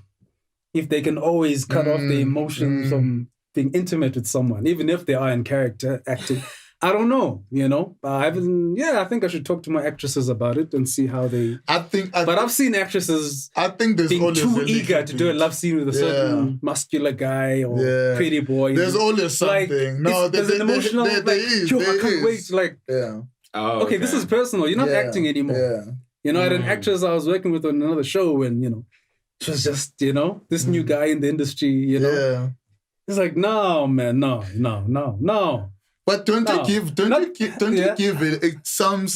Speaker 2: if they can always cut off the emotions from being intimate with someone, even if they are in character acting. I don't know, you know. I think I should talk to my actresses about it and see how they... But I've seen actresses being too eager to do a love scene with a certain muscular guy or pretty boy.
Speaker 3: There's always something.
Speaker 2: There's an emotional... I can't wait. Okay, this is personal. You're not acting anymore.
Speaker 3: Yeah.
Speaker 2: You know, I had an actress I was working with on another show and, you know, she was just, you know, this new guy in the industry, you know.
Speaker 3: Yeah.
Speaker 2: It's like, no, man, no.
Speaker 3: But don't you give it some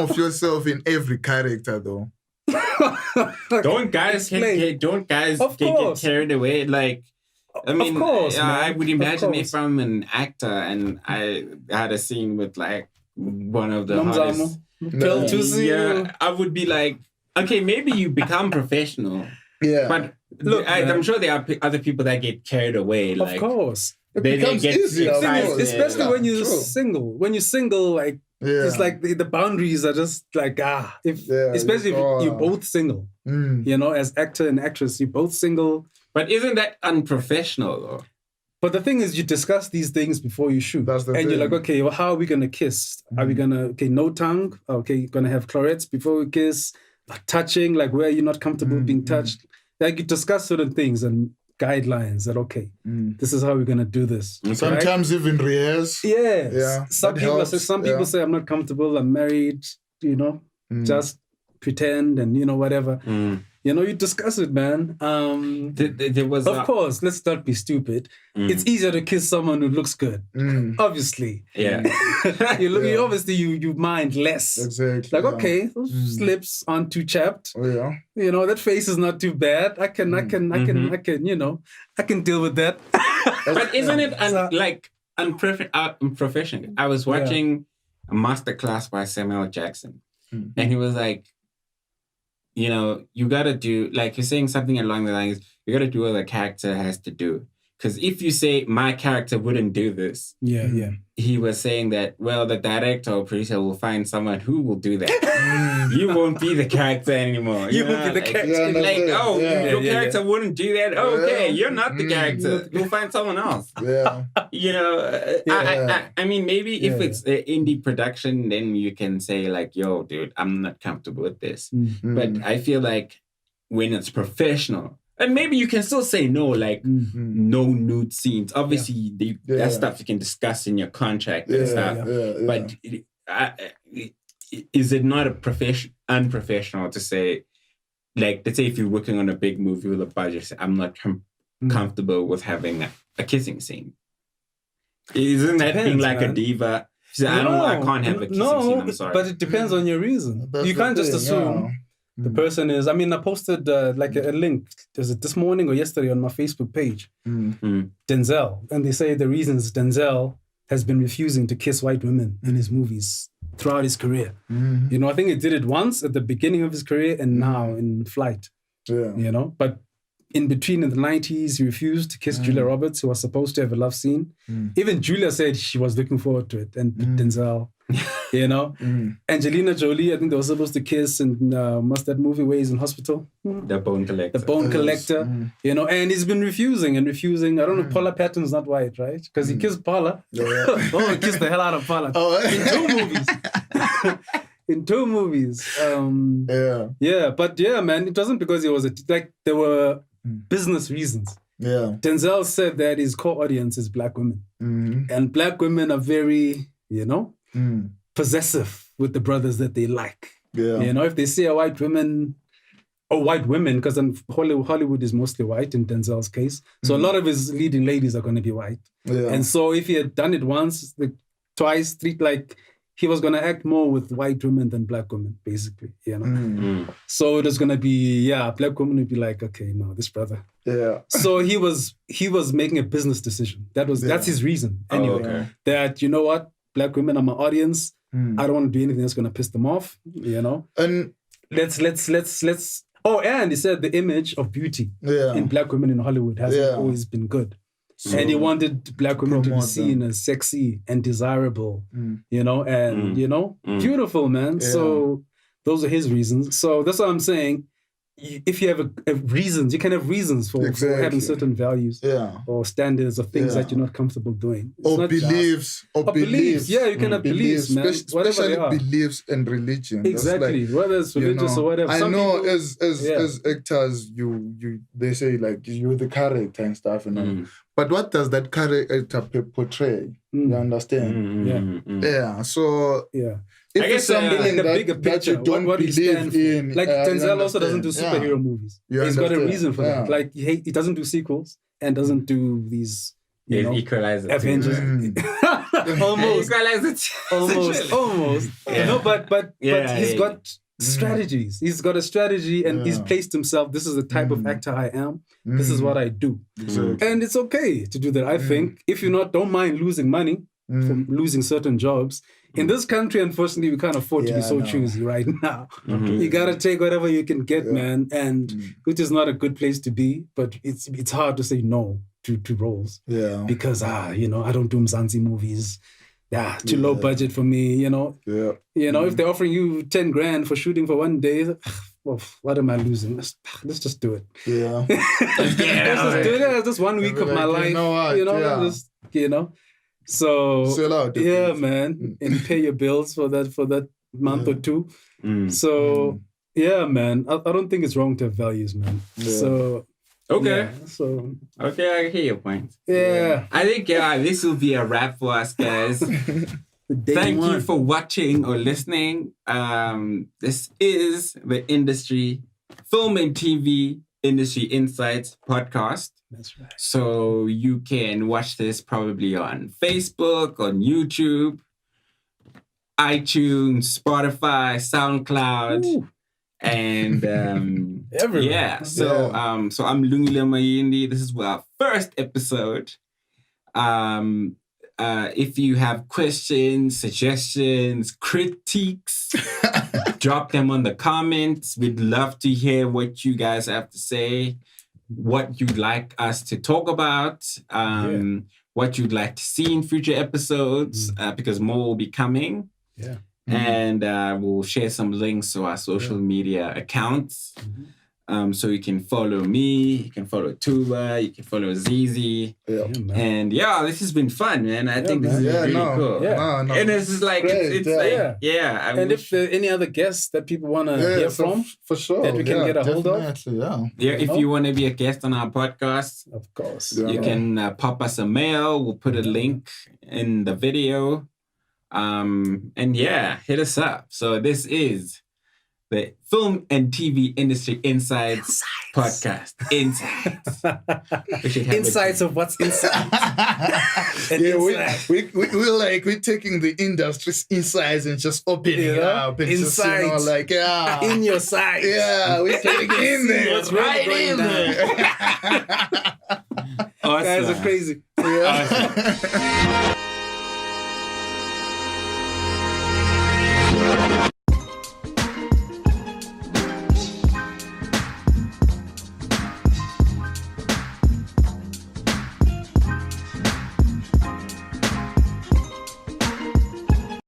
Speaker 3: of yourself in every character though?
Speaker 1: Don't guys get carried away? Like, I mean,
Speaker 2: of course,
Speaker 1: I would imagine if I'm an actor and I had a scene with like one of the hottest, I would be like, okay, maybe you become professional.
Speaker 3: Yeah.
Speaker 1: But look, I'm sure there are other people that get carried away. Like,
Speaker 2: of course.
Speaker 3: It becomes easy,
Speaker 2: especially when you're single. When you're single, like it's like the boundaries are just like especially if you're both single. You know, as actor and actress, you're both single.
Speaker 1: But isn't that unprofessional though?
Speaker 2: But the thing is, you discuss these things before you shoot, and you're like, okay, well, how are we gonna kiss? Are we gonna no tongue? Okay, gonna have clarets before we kiss. Touching, like where you're not comfortable being touched. Like you discuss certain things and guidelines that, okay, this is how we're going to do this.
Speaker 3: Sometimes even rehearse.
Speaker 2: Yes.
Speaker 3: Yeah.
Speaker 2: Some people say, I'm not comfortable, I'm married, you know, just pretend and, you know, whatever. You know, you discuss it, man.
Speaker 1: There was
Speaker 2: of course, let's not be stupid. It's easier to kiss someone who looks good. Obviously.
Speaker 1: Yeah.
Speaker 2: Obviously, you mind less.
Speaker 3: Exactly.
Speaker 2: Like, okay, those lips aren't too chapped.
Speaker 3: Oh, yeah.
Speaker 2: You know, that face is not too bad. I can, you know, I can deal with that.
Speaker 1: But isn't it unprofessional? I was watching a masterclass by Samuel Jackson, and he was like, you know, you got to do, like you're saying something along the lines, you got to do what the character has to do. Because if you say my character wouldn't do this, he was saying that, well, the director or producer will find someone who will do that. You won't be the character anymore.
Speaker 2: You won't be the character.
Speaker 1: Your character wouldn't do that. Okay, you're not the character. You'll find someone else.
Speaker 3: Yeah.
Speaker 1: I mean, maybe if it's an indie production, then you can say like, yo, dude, I'm not comfortable with this. But I feel like when it's professional, and maybe you can still say no, like no nude scenes. Obviously, that stuff you can discuss in your contract and stuff. But is it not unprofessional to say, like, let's say if you're working on a big movie with a budget, say, I'm not comfortable with having a kissing scene. Isn't that being like a diva? Say, I can't have a kissing scene. I'm sorry.
Speaker 2: But it depends on your reason. You can't just assume. The person is, I mean, I posted like a link, was it this morning or yesterday on my Facebook page, Denzel. And they say the reasons Denzel has been refusing to kiss white women in his movies throughout his career. You know, I think he did it once at the beginning of his career and now in Flight. You know, but in between in the 90s, he refused to kiss Julia Roberts, who was supposed to have a love scene. Even Julia said she was looking forward to it. And Denzel, you know. Angelina Jolie, I think they were supposed to kiss in what's that movie where he's in hospital?
Speaker 1: The Bone Collector.
Speaker 2: The Bone Collector. You know, and he's been refusing. I don't know, Paula Patton's not white, right? Because he kissed Paula. He kissed the hell out of Paula. In 2 movies. In 2 movies. But man, it wasn't because he was there were business reasons. Denzel said that his core audience is black women. And black women are very, you know, possessive with the brothers that they like. You know, if they see a white woman, or white women, because Hollywood is mostly white in Denzel's case. So a lot of his leading ladies are going to be white. And so if he had done it once, twice, 3, like, he was going to act more with white women than black women, basically, you know? So it was going to be, black women would be like, okay, no, this brother. So he was making a business decision. That's his reason. Anyway, that, you know what? Black women are my audience. I don't want to do anything that's going to piss them off, you know? And let's. Oh, and he said the image of beauty in black women in Hollywood hasn't always been good. So, and he wanted black women to be seen as sexy and desirable, you know, and, you know, beautiful, man. So those are his reasons. So that's what I'm saying. If you have reasons, you can have reasons for having certain values or standards or things that you're not comfortable doing. It's
Speaker 3: or beliefs.
Speaker 2: Yeah, you can have beliefs, man.
Speaker 3: Especially beliefs and religion.
Speaker 2: Exactly.
Speaker 3: Like,
Speaker 2: whether it's religious or whatever.
Speaker 3: I know as actors, they say like you're the character and stuff, you know. But what does that character portray? You understand? So if it's something
Speaker 2: in the bigger picture,
Speaker 3: you don't
Speaker 2: what
Speaker 3: believe in,
Speaker 2: like Denzel also doesn't do superhero movies. He's got a reason for that. Like he doesn't do sequels and doesn't do these. You know,
Speaker 1: equalize it.
Speaker 2: Avengers. Almost. Almost. You know, but he's got strategies. He's got a strategy and he's placed himself. This is the type of actor I am. This is what I do. And it's okay to do that. I think if you don't mind losing money from losing certain jobs. In this country, unfortunately, we can't afford to be so choosy right now. You gotta take whatever you can get, man. And which is not a good place to be, but it's hard to say no to roles. Because you know, I don't do Mzansi movies. Too low budget for me, you know. You know, if they're offering you 10 grand for shooting for 1 day, well, what am I losing? Let's just do it. Let's just do it. It's just 1 week of my life. You know. So man, and pay your bills for that month or 2. So man, I don't think it's wrong to have values, man. So
Speaker 1: okay,
Speaker 2: I
Speaker 1: hear your point. I think this will be a wrap for us, guys. Thank you for watching or listening. This is the Film and TV Industry Insights podcast.
Speaker 2: That's right.
Speaker 1: So you can watch this probably on Facebook, on YouTube, iTunes, Spotify, SoundCloud, and everywhere. So I'm Lungile Mayindi. This is our first episode. If you have questions, suggestions, critiques, drop them on the comments. We'd love to hear what you guys have to say. what you'd like us to talk about, what you'd like to see in future episodes, because more will be coming.
Speaker 2: Yeah.
Speaker 1: And we'll share some links to our social media accounts. So you can follow me, you can follow Tuba, you can follow Zizi. And this has been fun, man. I think this is really cool.
Speaker 3: No.
Speaker 1: And it's just like,
Speaker 3: Great,
Speaker 1: and
Speaker 2: if there are any other guests that people want to hear from,
Speaker 3: for sure,
Speaker 2: that we can get a hold of.
Speaker 1: If you want to be a guest on our podcast,
Speaker 2: of course,
Speaker 1: you can pop us a mail. We'll put a link in the video. Hit us up. So this is the Film and TV Industry Insights podcast. Insights.
Speaker 2: Insights of what's inside.
Speaker 3: We're taking the industry's insights and just opening it up. And
Speaker 2: insights.
Speaker 3: Just,
Speaker 2: in your sight.
Speaker 3: Yeah, we're taking in there.
Speaker 2: What's right in there.
Speaker 1: Awesome.
Speaker 2: Guys are crazy.
Speaker 1: Awesome.